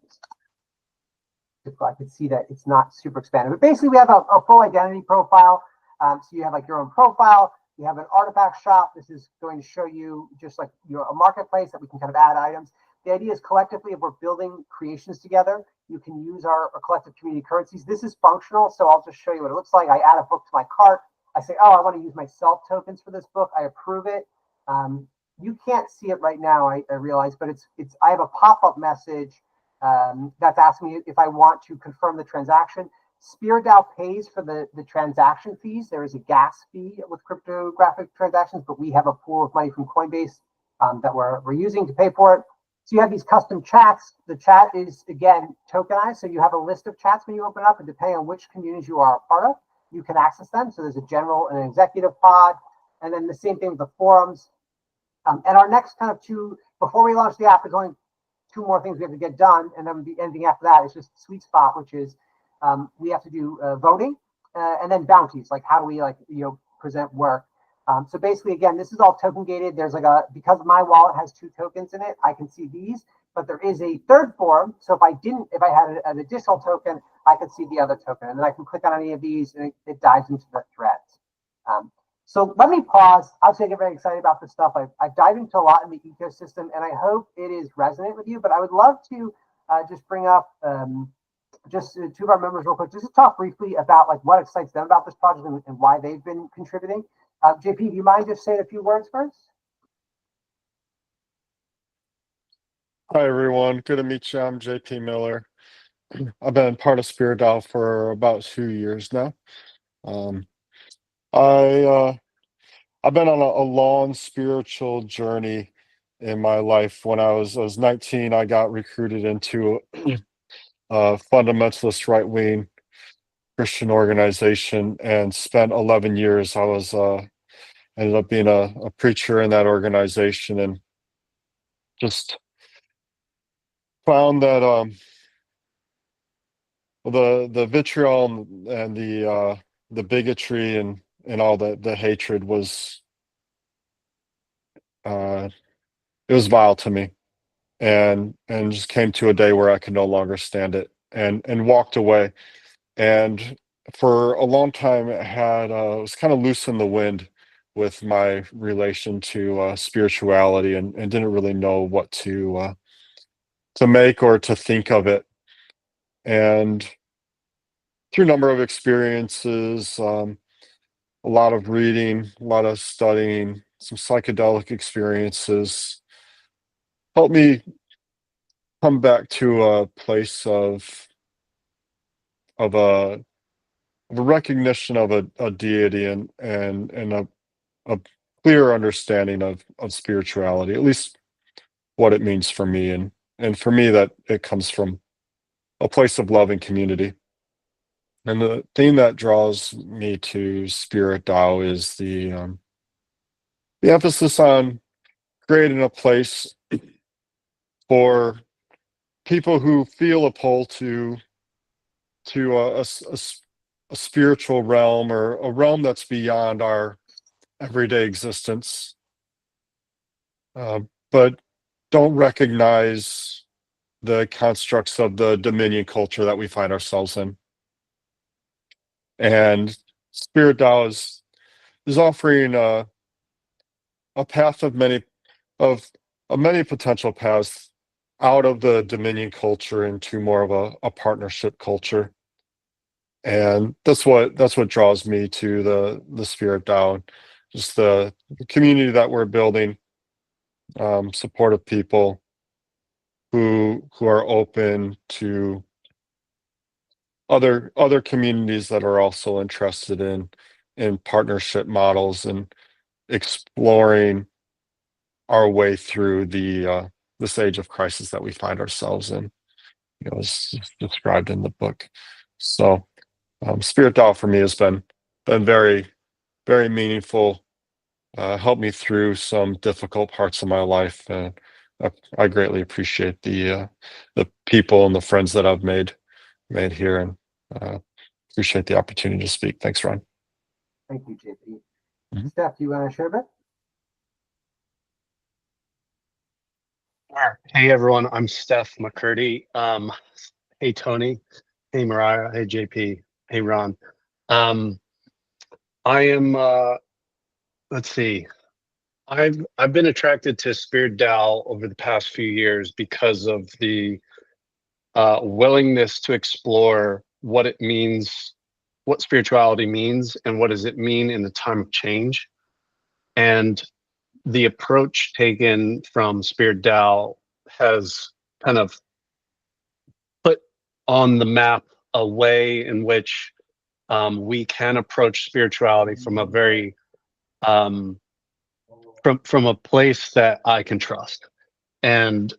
If I could see that it's not super expanded. But basically, we have a full identity profile. So you have like your own profile. You have an artifact shop. This is going to show you just like a marketplace that we can kind of add items. The idea is collectively, if we're building creations together, you can use our collective community currencies. This is functional, so I'll just show you what it looks like. I add a book to my cart. I say, oh, I want to use my self tokens for this book. I approve it. You can't see it right now, I realize, but I have a pop-up message that's asking me if I want to confirm the transaction. SpiritDAO pays for the transaction fees. There is a gas fee with cryptographic transactions, but we have a pool of money from Coinbase that we're using to pay for it. So you have these custom chats. The chat is, again, tokenized. So you have a list of chats when you open up, and depending on which communities you are a part of, you can access them. So there's a general and an executive pod, and then the same thing with the forums. And our next kind of before we launch the app, there's only two more things we have to get done, and then anything after that is just sweet spot, which is we have to do voting and then bounties. Like how do we present work? So basically, again, this is all token gated. There's because my wallet has 2 tokens in it, I can see these, but there is a third form. So if I had an additional token, I could see the other token, and then I can click on any of these, and it dives into the threads. So let me pause. Obviously, I get very excited about this stuff. I've dived into a lot in the ecosystem, and I hope it is resonant with you. But I would love to just bring up just 2 of our members real quick, just to talk briefly about like what excites them about this project and why they've been contributing. JP, do you mind just saying a few words first? Hi, everyone. Good to meet you. I'm JP Miller. I've been part of SpiritDAO for about 2 years now. I've been on a long spiritual journey in my life. When I was 19, I got recruited into a fundamentalist right-wing Christian organization and spent 11 years. I was ended up being a preacher in that organization, and just found that the vitriol and the bigotry and all the hatred was it was vile to me, and just came to a day where I could no longer stand it, and walked away. And for a long time, it was kind of loose in the wind with my relation to spirituality, and didn't really know what to make or to think of it. And through a number of experiences, a lot of reading, a lot of studying, some psychedelic experiences, helped me come back to a place of a recognition of a deity, and a clear understanding of spirituality, at least what it means for me. And for me, that it comes from a place of love and community. And the thing that draws me to SpiritDAO is the emphasis on creating a place for people who feel a pull to a spiritual realm, or a realm that's beyond our everyday existence, but don't recognize the constructs of the dominion culture that we find ourselves in. And SpiritDAO is offering a path of many potential paths out of the dominion culture into more of a partnership culture. And that's what draws me to the SpiritDAO, just the community that we're building, supportive people who are open to other communities that are also interested in partnership models, and exploring our way through this age of crisis that we find ourselves in, as described in the book. So SpiritDAO for me has been very, very meaningful, helped me through some difficult parts of my life, and I greatly appreciate the people and the friends that I've made here. And Appreciate the opportunity to speak. Thanks, Ron. Thank you, JP. Mhm. Steph, you want to share a bit? Sure. Hey everyone, I'm Steph McCurdy. Hey Tony, hey Mariah, hey JP, hey Ron. I am let's see. I've been attracted to SpiritDAO over the past few years because of the willingness to explore what it means, what spirituality means, and what does it mean in the time of change. And the approach taken from SpiritDAO has kind of put on the map a way in which we can approach spirituality from a very from a place that I can trust, and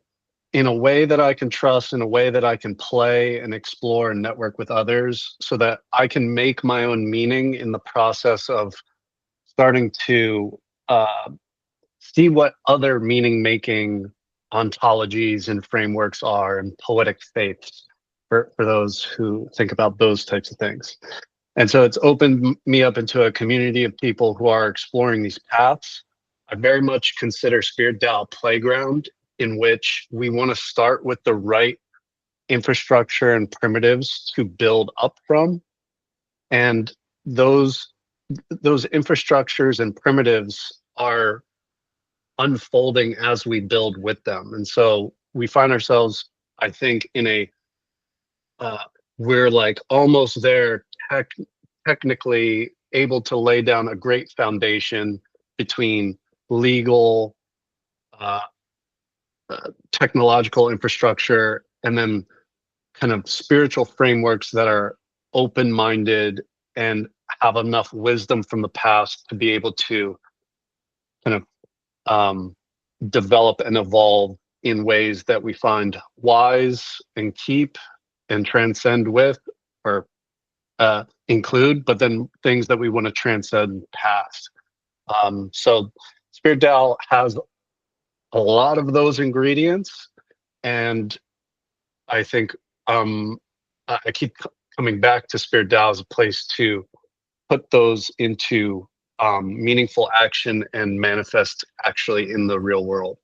in a way that I can trust, in a way that I can play and explore and network with others, so that I can make my own meaning in the process of starting to see what other meaning making ontologies and frameworks are, and poetic faiths for those who think about those types of things. And so it's opened me up into a community of people who are exploring these paths. I very much consider SpiritDAO a playground in which we want to start with the right infrastructure and primitives to build up from. And those infrastructures and primitives are unfolding as we build with them. And so we find ourselves, I think, in a we're like almost there, technically able to lay down a great foundation between legal, technological infrastructure, and then kind of spiritual frameworks that are open-minded and have enough wisdom from the past to be able to kind of develop and evolve in ways that we find wise and keep and transcend with, or include, but then things that we want to transcend past. So SpiritDAO has a lot of those ingredients, and I think I keep coming back to SpiritDAO as a place to put those into meaningful action and manifest actually in the real world.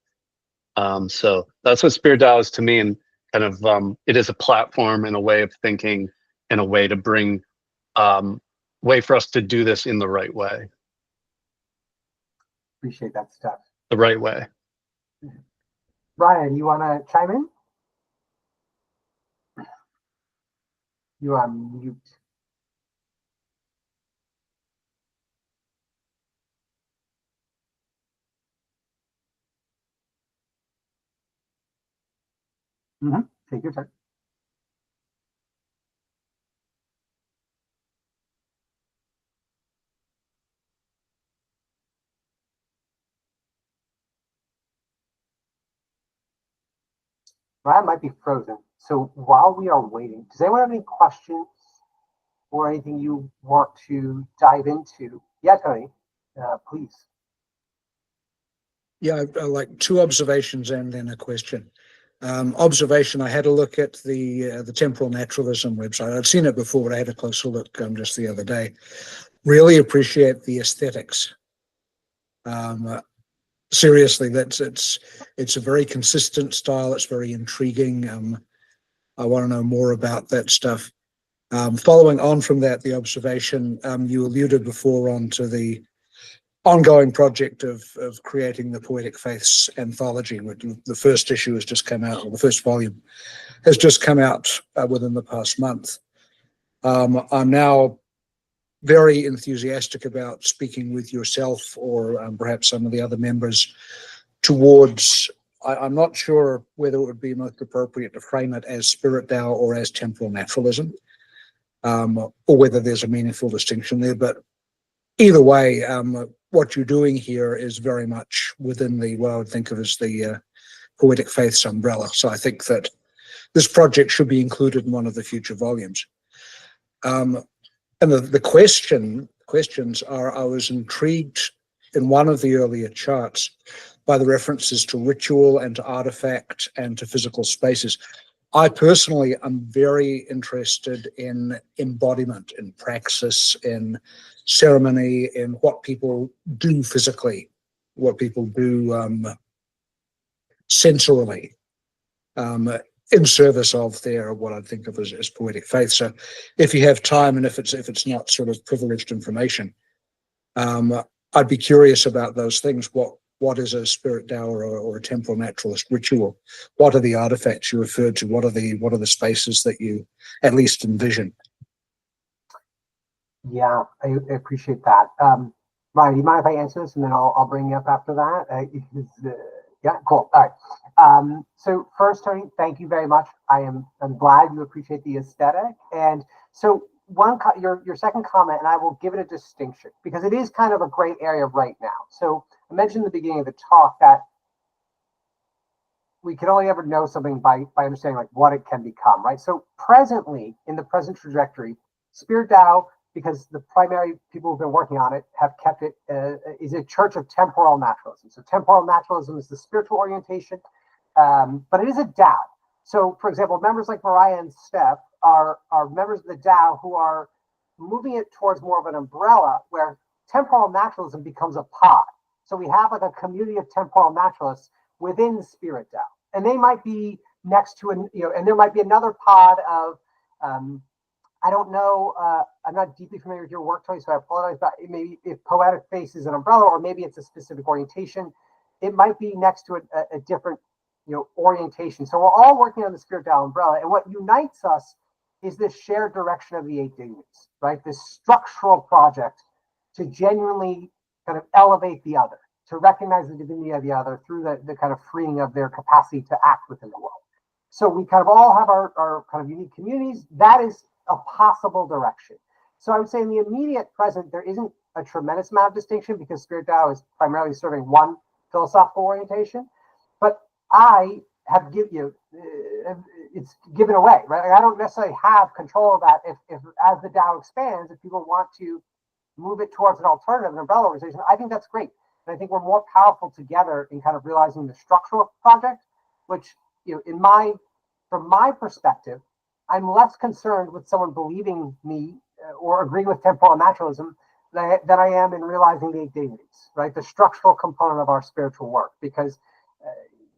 So that's what SpiritDAO is to me, and kind of it is a platform and a way of thinking and a way to bring way for us to do this in the right way. Appreciate that stuff. The right way. Ryan, you want to chime in? You're on mute. Take your time. Ryan might be frozen. So while we are waiting, does anyone have any questions or anything you want to dive into? Yeah, Tony, please. Yeah, I like two observations and then a question. Observation, I had a look at the Temporal Naturalism website. I'd seen it before, but I had a closer look just the other day. Really appreciate the aesthetics. Seriously, it's a very consistent style. It's very intriguing. I want to know more about that stuff. Following on from that, the observation, you alluded before on to the ongoing project of creating the Poetic Faiths anthology. The first issue has just come out, or the first volume has just come out within the past month. I'm now very enthusiastic about speaking with yourself or perhaps some of the other members towards, I'm not sure whether it would be most appropriate to frame it as SpiritDAO or as Temporal Naturalism, or whether there's a meaningful distinction there. But either way, what you're doing here is very much within what I would think of as the Poetic Faiths umbrella. So I think that this project should be included in one of the future volumes. And the questions are, I was intrigued in one of the earlier charts by the references to ritual and to artifact and to physical spaces. I personally am very interested in embodiment, in praxis, in ceremony, in what people do physically, what people do sensorily, in service of their what I think of as poetic faith. So, if you have time, and if it's not sort of privileged information, I'd be curious about those things. What is a spirit DAO or a temporal naturalist ritual? What are the artifacts you referred to? What are the spaces that you at least envision? Yeah, I appreciate that. Ryan, do you mind if I answer this, and then I'll bring you up after that? Yeah, cool. All right. So first, Tony, thank you very much. I'm glad you appreciate the aesthetic. And so your second comment, and I will give it a distinction because it is kind of a gray area right now. So I mentioned at the beginning of the talk that we can only ever know something by understanding like what it can become, right? So presently, in the present trajectory, SpiritDAO, because the primary people who've been working on it have kept it, is a church of temporal naturalism. So temporal naturalism is the spiritual orientation, but it is a DAO. So, for example, members like Mariah and Steph are members of the DAO who are moving it towards more of an umbrella where temporal naturalism becomes a pod. So we have like a community of temporal naturalists within SpiritDAO, and they might be next to and there might be another pod of I don't know. I'm not deeply familiar with your work, Tony, so I apologize. But maybe if poetic face is an umbrella, or maybe it's a specific orientation, it might be next to a different, orientation. So we're all working on the SpiritDAO umbrella, and what unites us is this shared direction of the 8 dignities, right? This structural project to genuinely kind of elevate the other, to recognize the divinity of the other through the kind of freeing of their capacity to act within the world. So we kind of all have our kind of unique communities. That is a possible direction. So I would say in the immediate present, there isn't a tremendous amount of distinction because SpiritDAO is primarily serving one philosophical orientation. But I have it's given away, right? I don't necessarily have control of that. If as the DAO expands, if people want to move it towards an alternative, an umbrella organization, I think that's great. And I think we're more powerful together in kind of realizing the structural project, which, from my perspective, I'm less concerned with someone believing me or agreeing with temporal naturalism than I am in realizing the 8 dignities, right? The structural component of our spiritual work, because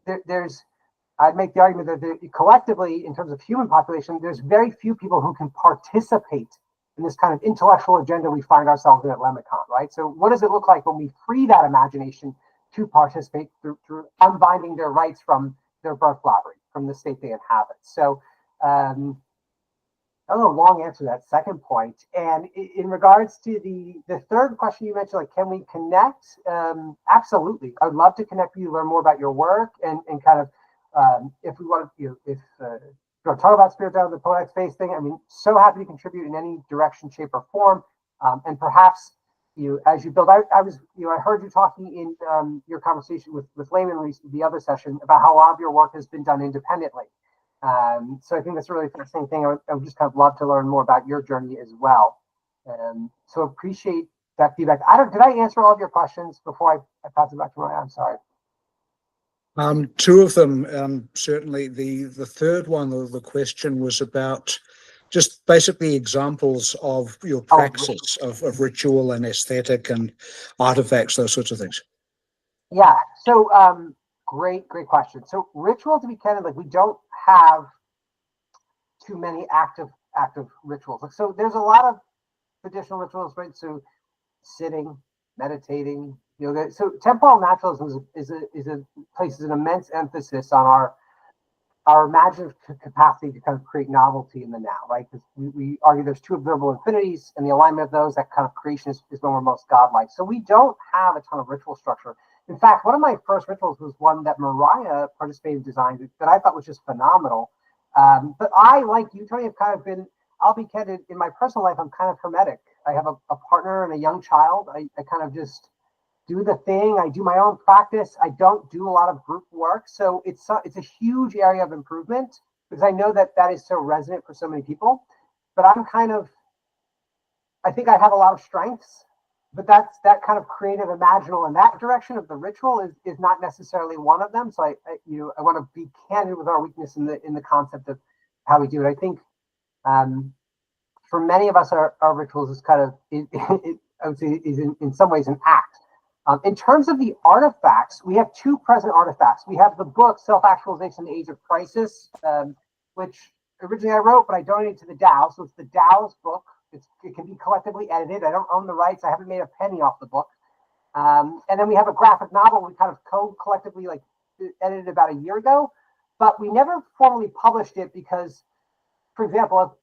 I'd make the argument that collectively, in terms of human population, there's very few people who can participate in this kind of intellectual agenda we find ourselves in at Limicon, right? So what does it look like when we free that imagination to participate through unbinding their rights from their birth lottery, from the state they inhabit? So that was a long answer to that second point. And in regards to the third question you mentioned, like, can we connect? Absolutely. I would love to connect with you, learn more about your work, and kind of, if we want to, if you want to talk about SpiritDAO, the poetic space thing, I mean, so happy to contribute in any direction, shape, or form. And perhaps as you build, I heard you talking in your conversation with Layman the other session about how a lot of your work has been done independently. So I think that's a really fascinating thing. I would just kind of love to learn more about your journey as well. So appreciate that feedback. Did I answer all of your questions before I pass it back to Mariah? I'm sorry. 2 of them, certainly. The third one, the question was about just basically examples of your praxis of ritual and aesthetic and artifacts, those sorts of things. Yeah. So great question. So ritual, to be candid, like we don't have too many active rituals. Like, so there's a lot of traditional rituals, right? So sitting, meditating, yoga. So temporal naturalism places an immense emphasis on our imaginative capacity to kind of create novelty in the now, right? Because we argue there's 2 observable infinities, and the alignment of those, that kind of creation is when we're most godlike. So we don't have a ton of ritual structure. In fact, one of my first rituals was one that Mariah participated in design that I thought was just phenomenal. But I, like you, Tony, have kind of been, I'll be candid, in my personal life, I'm kind of hermetic. I have a partner and a young child. I kind of just do the thing. I do my own practice. I don't do a lot of group work. So it's a huge area of improvement because I know that is so resonant for so many people. But I think I have a lot of strengths but that kind of creative, imaginal in that direction of the ritual is not necessarily one of them. So I want to be candid with our weakness in the concept of how we do it. I think for many of us, our rituals is kind of I would say is in some ways an act. In terms of the artifacts, we have two present artifacts. We have the book Self-Actualization: The Age of Crisis, which originally I wrote, but I donated to the DAO. So it's the DAO's book. It can be collectively edited. I don't own the rights. I haven't made a penny off the book. And then we have a graphic novel we kind of collectively like edited about a year ago, but we never formally published it because, for example,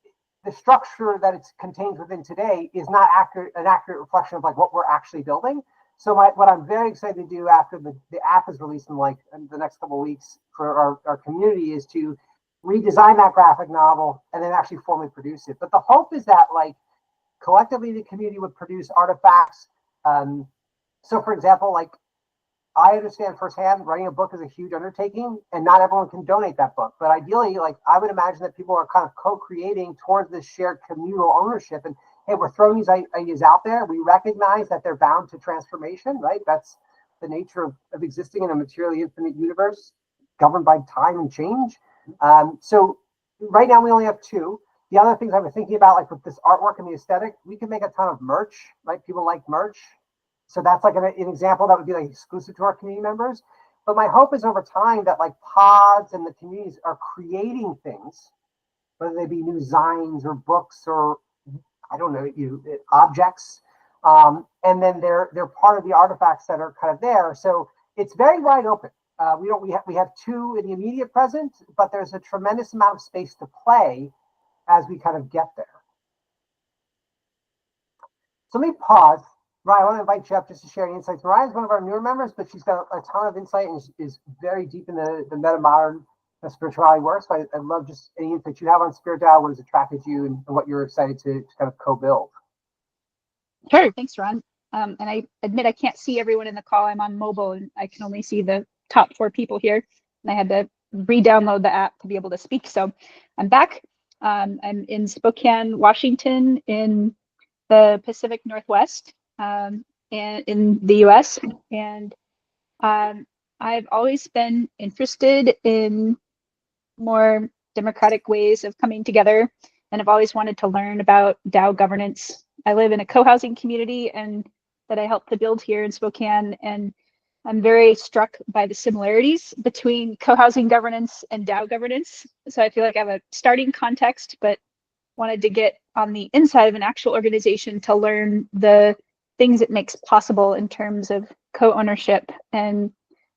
the structure that it's contained within today is not an accurate reflection of like what we're actually building. So what I'm very excited to do after the app is released in like the next couple of weeks for our community is to redesign that graphic novel and then actually formally produce it. But the hope is that like collectively the community would produce artifacts. So for example, like I understand firsthand writing a book is a huge undertaking and not everyone can donate that book. But ideally, like I would imagine that people are kind of co-creating towards this shared communal ownership. And hey, we're throwing these ideas out there. We recognize that they're bound to transformation, right? That's the nature of existing in a materially infinite universe governed by time and change. So right now we only have two. The other things I was thinking about, like with this artwork and the aesthetic, we can make a ton of merch, right? People like merch. So that's like an example that would be like exclusive to our community members. But my hope is over time that like pods and the communities are creating things, whether they be new designs or books or I don't know, objects. And then they're part of the artifacts that are kind of there. So it's very wide open. We have two in the immediate present, but there's a tremendous amount of space to play as we kind of get there. So let me pause. Ryan, I want to invite you up just to share any insights. Ryan's one of our newer members, but she's got a ton of insight and is very deep in the meta-modern spirituality work. So I'd love just any insight you have on SpiritDAO, what has attracted you, and what you're excited to kind of co-build. Sure, thanks, Ron. And I admit I can't see everyone in the call. I'm on mobile and I can only see the top 4 people here. And I had to re-download the app to be able to speak. So I'm back. I'm in Spokane, Washington, in the Pacific Northwest, and in the US. And I've always been interested in more democratic ways of coming together, and I've always wanted to learn about DAO governance. I live in a co-housing community and that I helped to build here in Spokane, and I'm very struck by the similarities between co-housing governance and DAO governance. So I feel like I have a starting context, but wanted to get on the inside of an actual organization to learn the things it makes possible in terms of co-ownership. And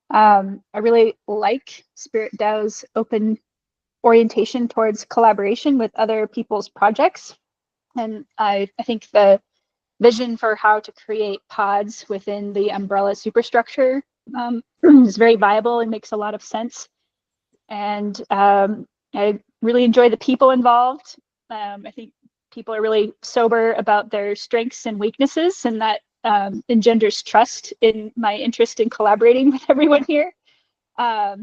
I really like SpiritDAO's open orientation towards collaboration with other people's projects. And I think the vision for how to create pods within the umbrella superstructure is very viable and makes a lot of sense. And I really enjoy the people involved. I think people are really sober about their strengths and weaknesses, and that engenders trust in my interest in collaborating with everyone here. Yeah,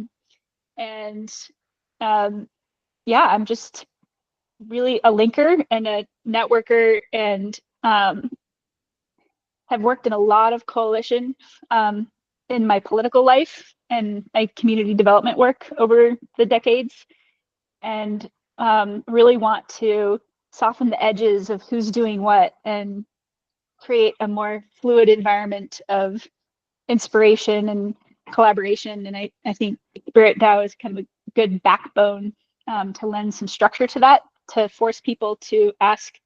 I'm just really a linker and a networker, and have worked in a lot of coalition in my political life and my community development work over the decades, and really want to soften the edges of who's doing what and create a more fluid environment of inspiration and collaboration. And I think SpiritDAO is kind of a good backbone to lend some structure to that, to force people to ask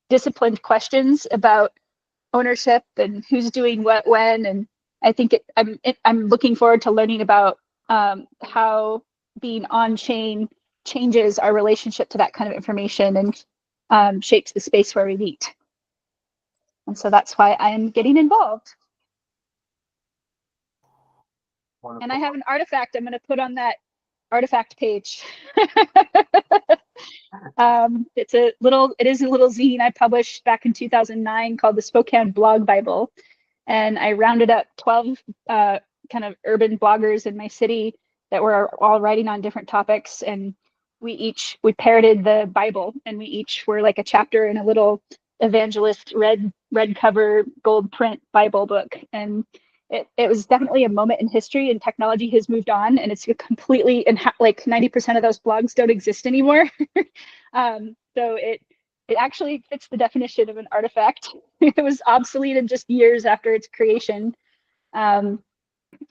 disciplined questions about ownership and who's doing what when. And I think I'm looking forward to learning about how being on chain changes our relationship to that kind of information and shapes the space where we meet. And so that's why I'm getting involved. Wonderful. And I have an artifact I'm going to put on that artifact page. It is a little zine I published back in 2009 called the Spokane Blog Bible. And I rounded up 12 kind of urban bloggers in my city that were all writing on different topics. And we parroted the Bible, and we each were like a chapter in a little evangelist red cover gold print Bible book, and it was definitely a moment in history, and technology has moved on, and it's completely, and like 90% of those blogs don't exist anymore. So it actually fits the definition of an artifact. It was obsolete in just years after its creation. And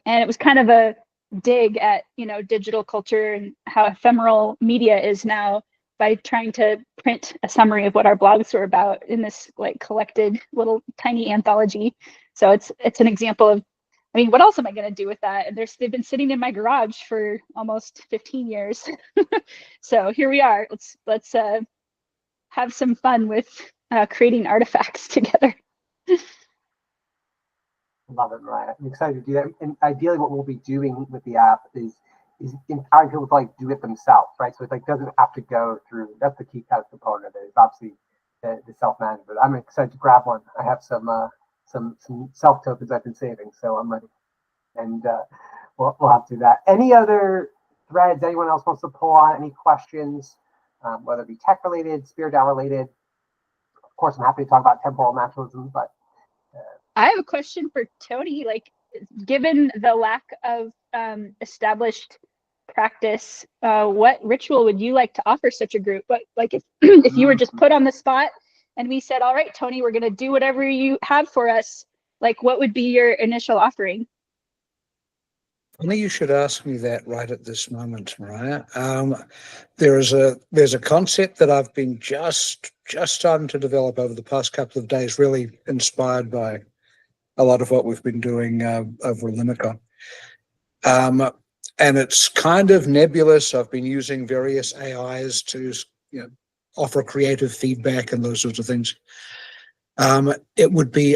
it was kind of a dig at, digital culture and how ephemeral media is now, by trying to print a summary of what our blogs were about in this like collected little tiny anthology. So it's an example of, I mean, what else am I going to do with that? And they've been sitting in my garage for almost 15 years. So here we are. Let's have some fun with creating artifacts together. Love it, Mariah. I'm excited to do that. And ideally, what we'll be doing with the app is empowering people to like do it themselves, right? So it like doesn't have to go through. That's the key kind of component of it. It's obviously the self-management. I'm excited to grab one. I have some self tokens I've been saving, so I'm ready. And we'll have to do that. Any other threads anyone else wants to pull on? Any questions, whether it be tech related, SpiritDAO related? Of course, I'm happy to talk about temporal naturalism, but I have a question for Tony. Like, given the lack of established practice, what ritual would you like to offer such a group? But like, if you were just put on the spot and we said, all right, Tony, we're going to do whatever you have for us, like, what would be your initial offering? Funny you should ask me that right at this moment, Mariah. There's a concept that I've been just starting to develop over the past couple of days, really inspired by a lot of what we've been doing over Limicon. And it's kind of nebulous. I've been using various AIs to offer creative feedback and those sorts of things. It would be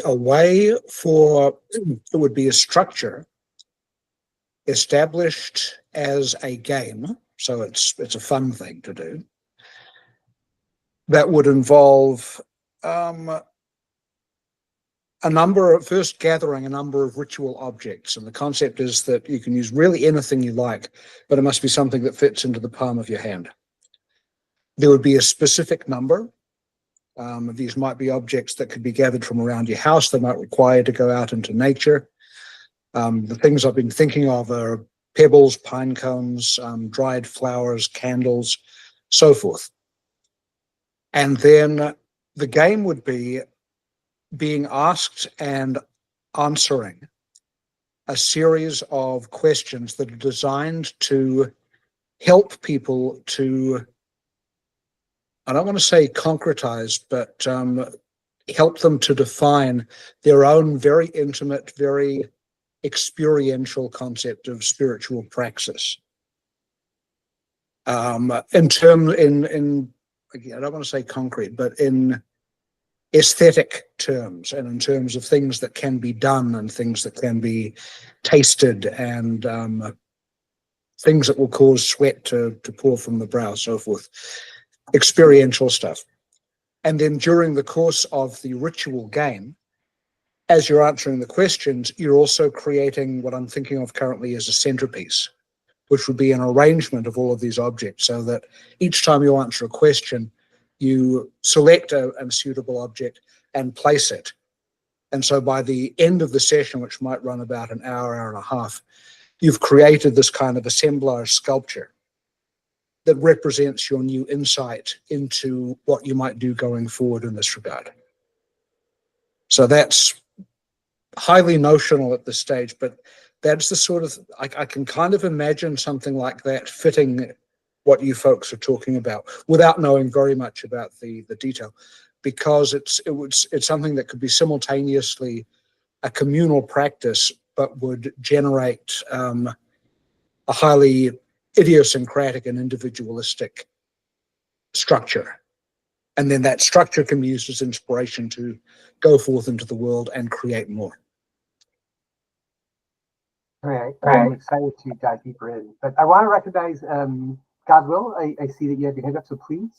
a structure established as a game, so it's a fun thing to do, that would involve gathering a number of ritual objects. And the concept is that you can use really anything you like, but it must be something that fits into the palm of your hand. There would be a specific number. These might be objects that could be gathered from around your house. They might require to go out into nature. The things I've been thinking of are pebbles, pine cones, dried flowers, candles, so forth. And then the game would be being asked and answering a series of questions that are designed to help people to, I don't want to say concretize, but help them to define their own very intimate, very experiential concept of spiritual praxis. Again, I don't want to say concrete, but in aesthetic terms, and in terms of things that can be done and things that can be tasted, and things that will cause sweat to pour from the brow, so forth. Experiential stuff. And then during the course of the ritual game, as you're answering the questions, you're also creating what I'm thinking of currently as a centerpiece, which would be an arrangement of all of these objects, so that each time you answer a question, you select a suitable object and place it. And so by the end of the session, which might run about an hour and a half, you've created this kind of assemblage sculpture that represents your new insight into what you might do going forward in this regard. So that's highly notional at this stage, but that's the sort of, I can kind of imagine something like that fitting what you folks are talking about, without knowing very much about the detail, because it's something that could be simultaneously a communal practice, but would generate a highly idiosyncratic and individualistic structure. And then that structure can be used as inspiration to go forth into the world and create more. All right. I'm excited to dive deeper in, but I want to recognize God Will. I see that you have your hand up, so please.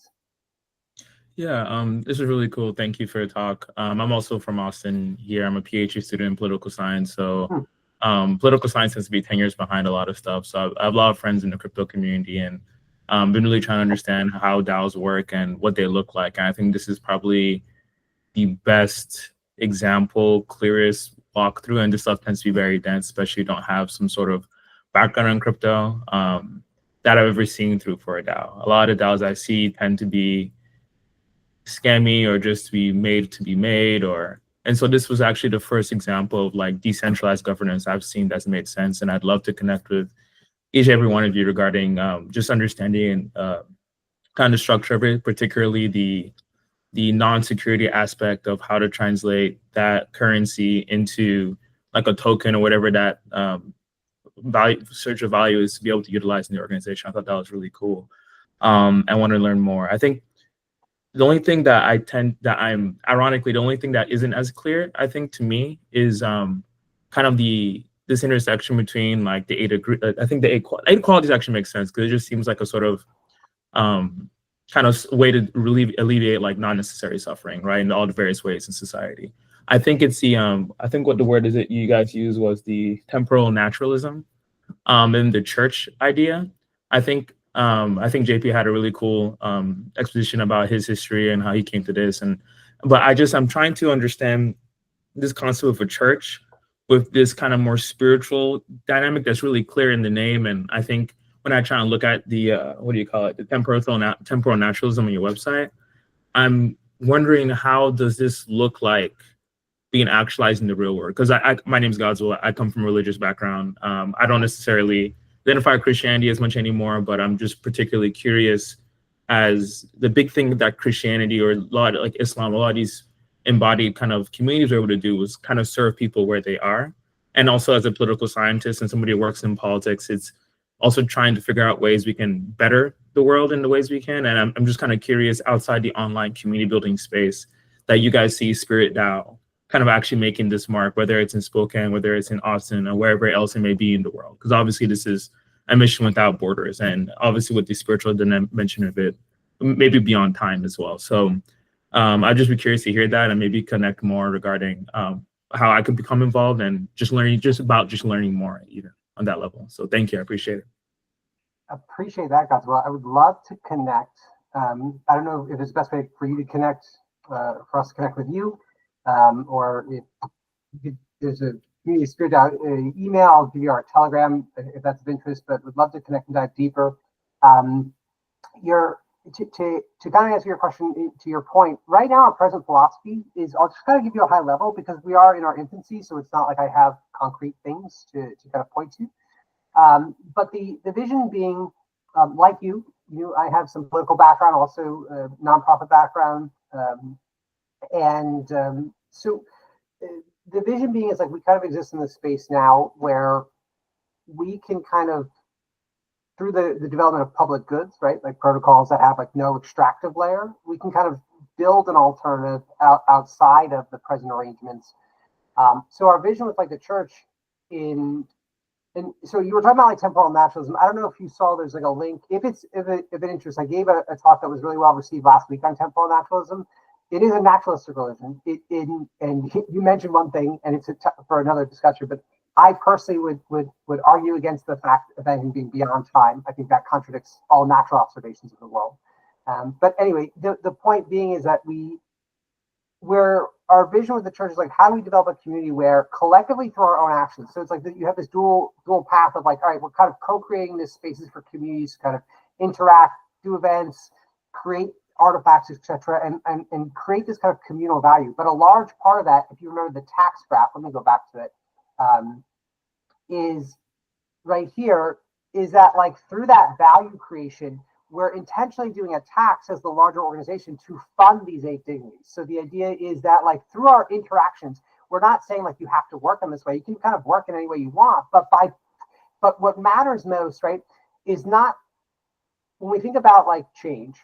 Yeah, this is really cool. Thank you for your talk. I'm also from Austin here. I'm a PhD student in political science. So political science tends to be 10 years behind a lot of stuff. So I have a lot of friends in the crypto community, and been really trying to understand how DAOs work and what they look like. And I think this is probably the best example, clearest walkthrough, and this stuff tends to be very dense, especially if you don't have some sort of background in crypto that I've ever seen through for a DAO. A lot of DAOs I see tend to be scammy or just to be made, and so this was actually the first example of like decentralized governance I've seen that's made sense, and I'd love to connect with each and every one of you regarding just understanding kind of structure of it, particularly the non-security aspect of how to translate that currency into like a token or whatever that search of value is to be able to utilize in the organization. I thought that was really cool. I want to learn more. I think the only thing that ironically, the only thing that isn't as clear, I think, to me is kind of this intersection between like the I think the eight qualities actually makes sense because it just seems like a sort of kind of way to alleviate like non-necessary suffering, right, in all the various ways in society. I think it's I think what the word is that you guys used was the temporal naturalism in the church idea. I think JP had a really cool exposition about his history and how he came to this. But I'm trying to understand this concept of a church with this kind of more spiritual dynamic that's really clear in the name. And I think when I try and look at the, the temporal naturalism on your website, I'm wondering how does this look like being actualized in the real world? Because my name's Godswill. I come from a religious background. I don't necessarily identify Christianity as much anymore, but I'm just particularly curious as the big thing that Christianity or a lot like Islam, a lot of these embodied kind of communities were able to do was kind of serve people where they are. And also as a political scientist and somebody who works in politics, it's also trying to figure out ways we can better the world in the ways we can. And I'm just kind of curious outside the online community building space that you guys see SpiritDAO kind of actually making this mark, whether it's in Spokane, whether it's in Austin, or wherever else it may be in the world. Because obviously this is a mission without borders, and obviously with the spiritual dimension of it, maybe beyond time as well. So I'd just be curious to hear that and maybe connect more regarding how I could become involved and just learning more even on that level. So thank you, I appreciate it. Appreciate that, guys. Well, I would love to connect. I don't know if it's the best way for you to connect, for us to connect with you. Or if there's a community SpiritDAO email, I'll give you our Telegram if that's of interest, but would love to connect and dive deeper. To kind of answer your question, to your point, right now our present philosophy is, I'll just kind of give you a high level because we are in our infancy, so it's not like I have concrete things to kind of point to. But the vision being, like I have some political background, also nonprofit background. So the vision being is like we kind of exist in this space now where we can kind of, through the development of public goods, right, like protocols that have like no extractive layer, we can kind of build an alternative outside of the present arrangements. So our vision with like the church and so you were talking about like temporal naturalism. I don't know if you saw there's like a link. If it interests, I gave a talk that was really well received last week on temporal naturalism. It is a naturalistic religion. And you mentioned one thing, and it's for another discussion. But I personally would argue against the fact of anything being beyond time. I think that contradicts all natural observations of the world. But anyway, the point being is that our vision with the church is like, how do we develop a community where collectively through our own actions? So it's like you have this dual path of like, all right, we're kind of co-creating these spaces for communities to kind of interact, do events, create artifacts, etc., and create this kind of communal value. But a large part of that, if you remember the tax graph, let me go back to it, is right here, is that like through that value creation, we're intentionally doing a tax as the larger organization to fund these 8 dignities. So the idea is that like through our interactions, we're not saying like you have to work in this way. You can kind of work in any way you want, but what matters most, right, is not when we think about like change.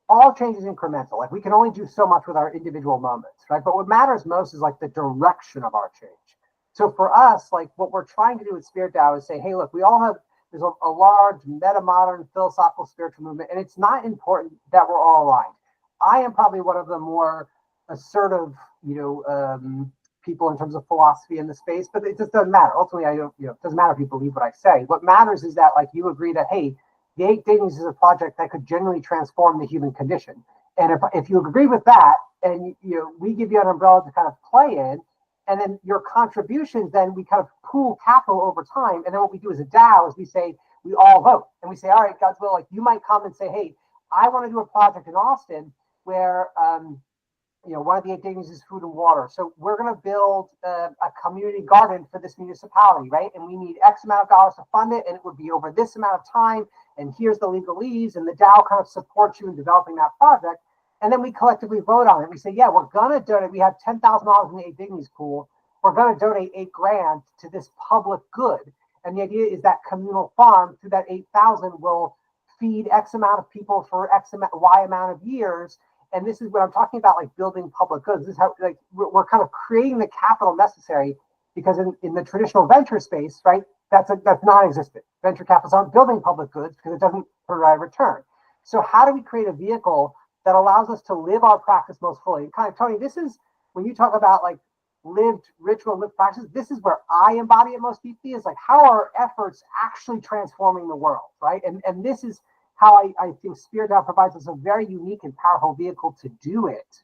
All change is incremental. Like we can only do so much with our individual moments, right? But what matters most is like the direction of our change. So for us, like what we're trying to do with SpiritDAO is say, hey, look, we all have, there's a large meta-modern philosophical spiritual movement, and it's not important that we're all aligned. I am probably one of the more assertive, people in terms of philosophy in the space, but it just doesn't matter. Ultimately, it doesn't matter if you believe what I say. What matters is that like you agree that, hey, the 8 dignities is a project that could genuinely transform the human condition. And if you agree with that, and we give you an umbrella to kind of play in, and then your contributions, then we kind of pool capital over time. And then what we do as a DAO is we say, we all vote. And we say, all right, God's will, like you might come and say, hey, I want to do a project in Austin where, one of the 8 dignities is food and water. So we're going to build a community garden for this municipality, right? And we need X amount of dollars to fund it, and it would be over this amount of time. And here's the legalese, and the DAO kind of supports you in developing that project. And then we collectively vote on it. We say, yeah, we're going to donate. We have $10,000 in the 8 dignities pool. We're going to donate $8,000 to this public good. And the idea is that communal farm through that 8,000 will feed X amount of people for Y amount of years. And this is what I'm talking about, like building public goods. This is how, like, we're kind of creating the capital necessary, because in the traditional venture space, right, that's non-existent. Venture capitalists aren't building public goods because it doesn't provide return. So how do we create a vehicle that allows us to live our practice most fully? And kind of, Tony, this is when you talk about like lived ritual, lived practice, this is where I embody it most deeply, is like how are efforts actually transforming the world, right? And this is how I think SpiritDAO provides us a very unique and powerful vehicle to do it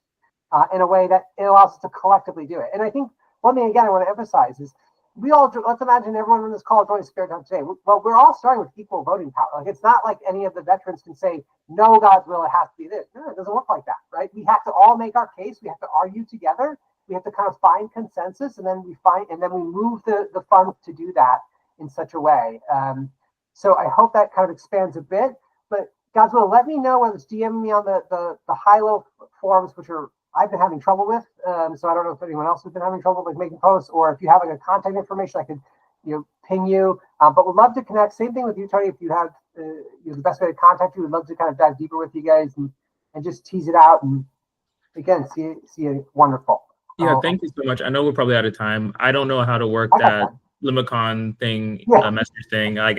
in a way that it allows us to collectively do it. And I think one thing, again, I want to emphasize is let's imagine everyone on this call joining SpiritDAO today. Well, we're all starting with equal voting power. Like, it's not like any of the veterans can say, no, God's will, it has to be this. No, it doesn't work like that, right? We have to all make our case. We have to argue together. We have to kind of find consensus, and then we move the funds to do that in such a way. So I hope that kind of expands a bit. But God's will, let me know whether it's DMing me on the high-low forums, which I've been having trouble with. So I don't know if anyone else has been having trouble with making posts, or if you have like a contact information, I could ping you. But would love to connect. Same thing with you, Tony. If you have the best way to contact you, we'd love to kind of dive deeper with you guys and just tease it out. And again, see you. Wonderful. Yeah, thank you so much. I know we're probably out of time. I don't know how to work that Limicon thing, message thing. Like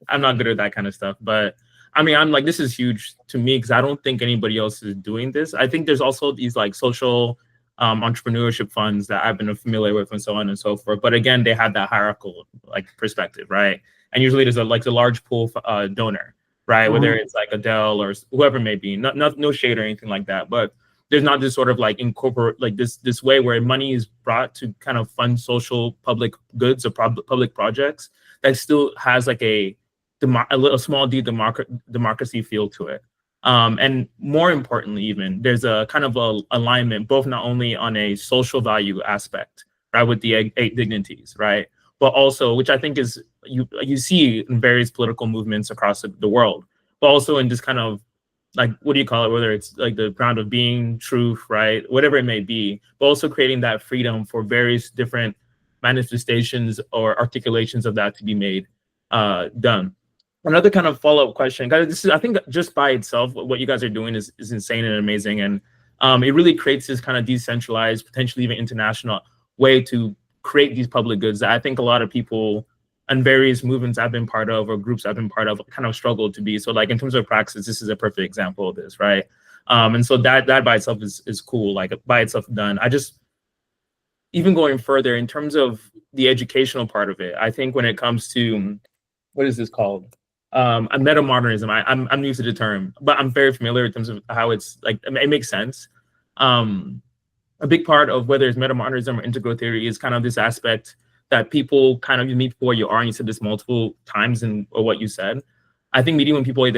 I'm not good at that kind of stuff, but I mean, I'm like, this is huge to me because I don't think anybody else is doing this. I think there's also these like social entrepreneurship funds that I've been familiar with and so on and so forth. But again, they have that hierarchical like perspective, right? And usually there's a large pool donor, right? Mm-hmm. Whether it's like Adele or whoever it may be, no shade or anything like that. But there's not this sort of like incorporate like this way where money is brought to kind of fund social public goods or public projects that still has like a small d democracy feel to it. And more importantly, even there's a kind of a alignment, both not only on a social value aspect, right, with the 8 dignities, right, but also, which I think is you see in various political movements across the world, but also in this kind of like, what do you call it, whether it's like the ground of being, truth, right, whatever it may be, but also creating that freedom for various different manifestations or articulations of that to be made done. Another kind of follow-up question, guys, this is, I think just by itself, what you guys are doing is insane and amazing. And it really creates this kind of decentralized, potentially even international way to create these public goods that I think a lot of people and various movements I've been part of or groups I've been part of kind of struggled to be. So like in terms of praxis, this is a perfect example of this, right? And so that by itself is cool, like by itself done. I just, even going further in terms of the educational part of it, I think when it comes to, what is this called? A metamodernism. I'm new to the term, but I'm very familiar in terms of how it's like, it makes sense. A big part of whether it's metamodernism or integral theory is kind of this aspect that people kind of meet where you are, and you said this multiple times in what you said. I think meeting when people where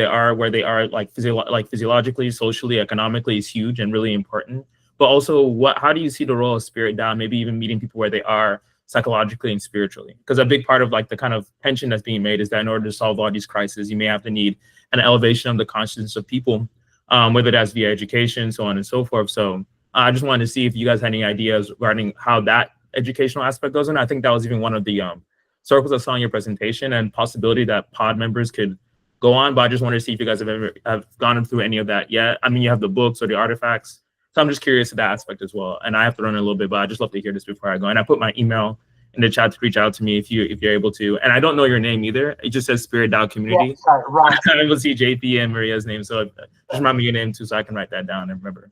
they are like physiologically, socially, economically is huge and really important. But also, how do you see the role of SpiritDAO? Maybe even meeting people where they are psychologically and spiritually, because a big part of like the kind of tension that's being made is that in order to solve all these crises, you may have to need an elevation of the consciousness of people, whether that's via education, so on and so forth. So I just wanted to see if you guys had any ideas regarding how that educational aspect goes in. I think that was even one of the circles I saw in your presentation and possibility that pod members could go on. But I just wanted to see if you guys have gone through any of that yet. I mean, you have the books or the artifacts. So I'm just curious to that aspect as well. And I have to run a little bit, but I just love to hear this before I go. And I put my email in the chat to reach out to me if you're able to. And I don't know your name either. It just says SpiritDAO Community. Yeah, sorry, Ron. I'm able to see JP and Maria's name. So just remind me your name too, so I can write that down and remember.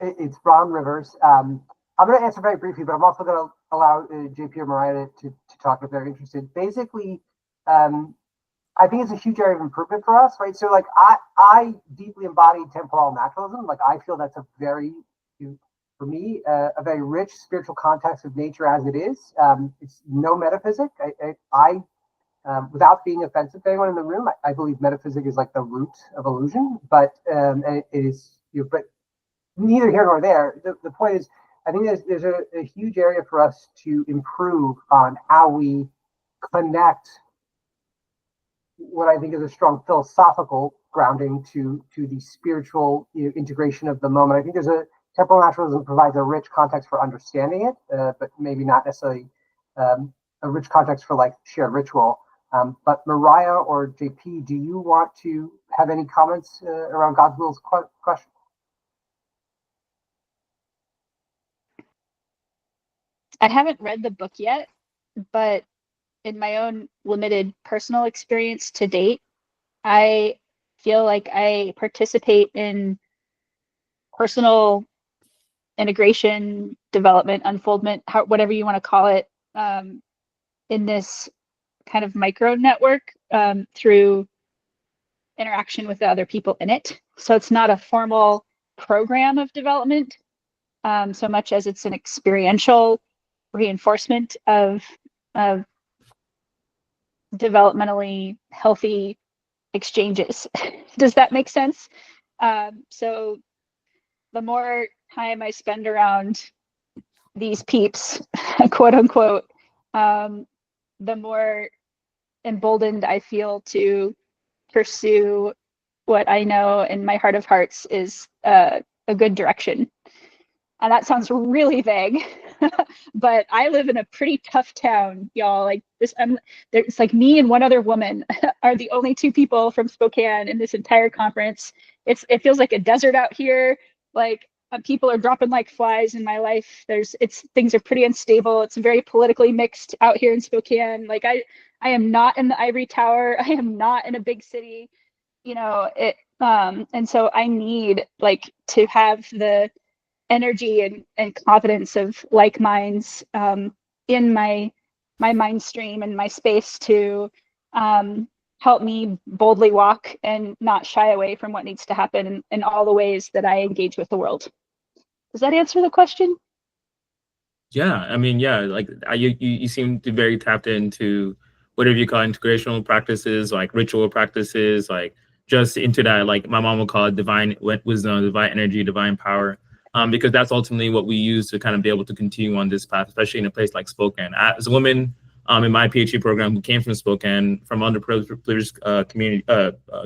It's Ron Rivers. I'm going to answer very briefly, but I'm also going to allow JP or Mariah to talk if they're interested. Basically, I think it's a huge area of improvement for us, right? So like I deeply embody temporal naturalism. Like I feel that's a very, for me, a very rich spiritual context of nature as it is. It's no metaphysic. I without being offensive to anyone in the room, I believe metaphysic is like the root of illusion, but it is, but neither here nor there. The point is, I think there's a huge area for us to improve on how we connect what I think is a strong philosophical grounding to the spiritual integration of the moment. I think temporal naturalism provides a rich context for understanding it, but maybe not necessarily a rich context for like shared ritual. But Mariah or JP, do you want to have any comments around God's will's question? I haven't read the book yet, but in my own limited personal experience to date, I feel like I participate in personal integration, development, unfoldment, whatever you want to call it, in this kind of micro network through interaction with the other people in it. So it's not a formal program of development so much as it's an experiential reinforcement of developmentally healthy exchanges. Does that make sense? So the more time I spend around these peeps, quote unquote, the more emboldened I feel to pursue what I know in my heart of hearts is a good direction. And that sounds really vague, but I live in a pretty tough town, y'all. Like this, it's like me and one other woman are the only two people from Spokane in this entire conference. It feels like a desert out here. Like people are dropping like flies in my life. Things are pretty unstable. It's very politically mixed out here in Spokane. Like I am not in the ivory tower. I am not in a big city, and so I need like to have the energy and confidence of like minds in my mind stream and my space to help me boldly walk and not shy away from what needs to happen in all the ways that I engage with the world. Does that answer the question? Yeah, I mean, yeah, like you seem to be very tapped into whatever you call integrational practices, like ritual practices, like just into that, like my mom would call it divine wisdom, divine energy, divine power. Because that's ultimately what we use to kind of be able to continue on this path, especially in a place like Spokane. As a woman in my PhD program who came from Spokane, from underprivileged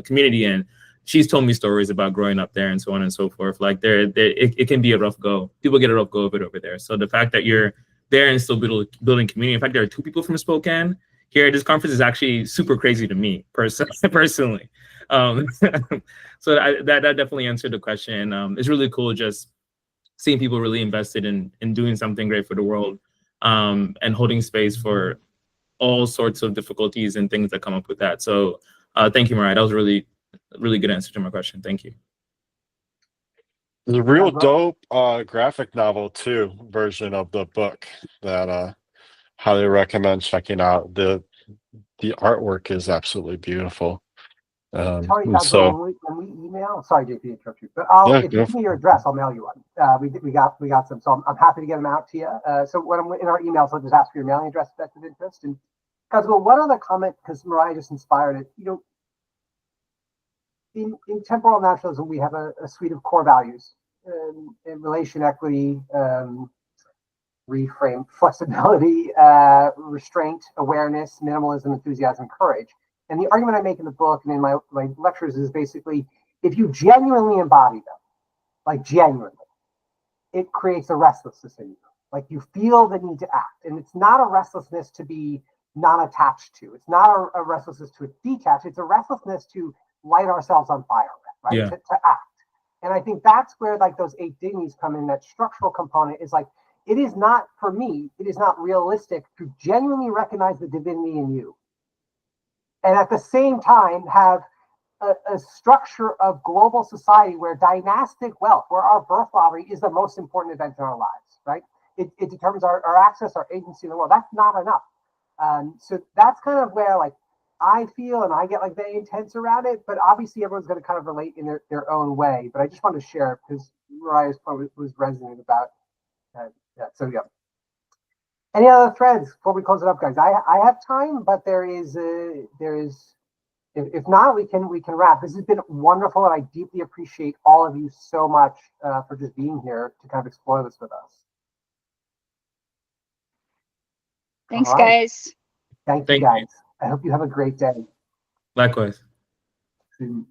community, and she's told me stories about growing up there and so on and so forth. Like it can be a rough go. People get a rough go of it over there. So the fact that you're there and still building community. In fact, there are two people from Spokane here at this conference is actually super crazy to me personally. So that definitely answered the question. It's really cool just seeing people really invested in doing something great for the world, and holding space for all sorts of difficulties and things that come up with that. So thank you, Mariah. That was a really, really good answer to my question. Thank you. There's a real dope graphic novel too version of the book that highly recommend checking out. The artwork is absolutely beautiful. Sorry, and so when we email, sorry, JP, to interrupt you, but if you give me your address, I'll mail you one. We got some, so I'm happy to get them out to you. So when I'm in our emails, I'll just ask for your mailing address if that's of interest. And guys, well, one other comment, because Mariah just inspired it. In temporal naturalism, we have a suite of core values in relation, equity, reframe, flexibility, restraint, awareness, minimalism, enthusiasm, courage. And the argument I make in the book and in my lectures is basically, if you genuinely embody them, like genuinely, it creates a restlessness in you. Like you feel the need to act. And it's not a restlessness to be non-attached to. It's not a restlessness to detach. It's a restlessness to light ourselves on fire, right? Yeah. To act. And I think that's where like those 8 dignities come in. That structural component is like, it is not, for me, it is not realistic to genuinely recognize the divinity in you. And at the same time, have a structure of global society where dynastic wealth, where our birth lottery is the most important event in our lives, right? It determines our access, our agency in the world. That's not enough. So that's kind of where, like, I feel, and I get like very intense around it, but obviously everyone's going to kind of relate in their own way. But I just wanted to share it because Mariah's point was resonant about that. So yeah. Any other threads before we close it up, guys? I have time, but there is if not, we can wrap. This has been wonderful, and I deeply appreciate all of you so much for just being here to kind of explore this with us. Thanks, All right. guys. Thank you, Thank you. guys. I hope you have a great day. Likewise. See you.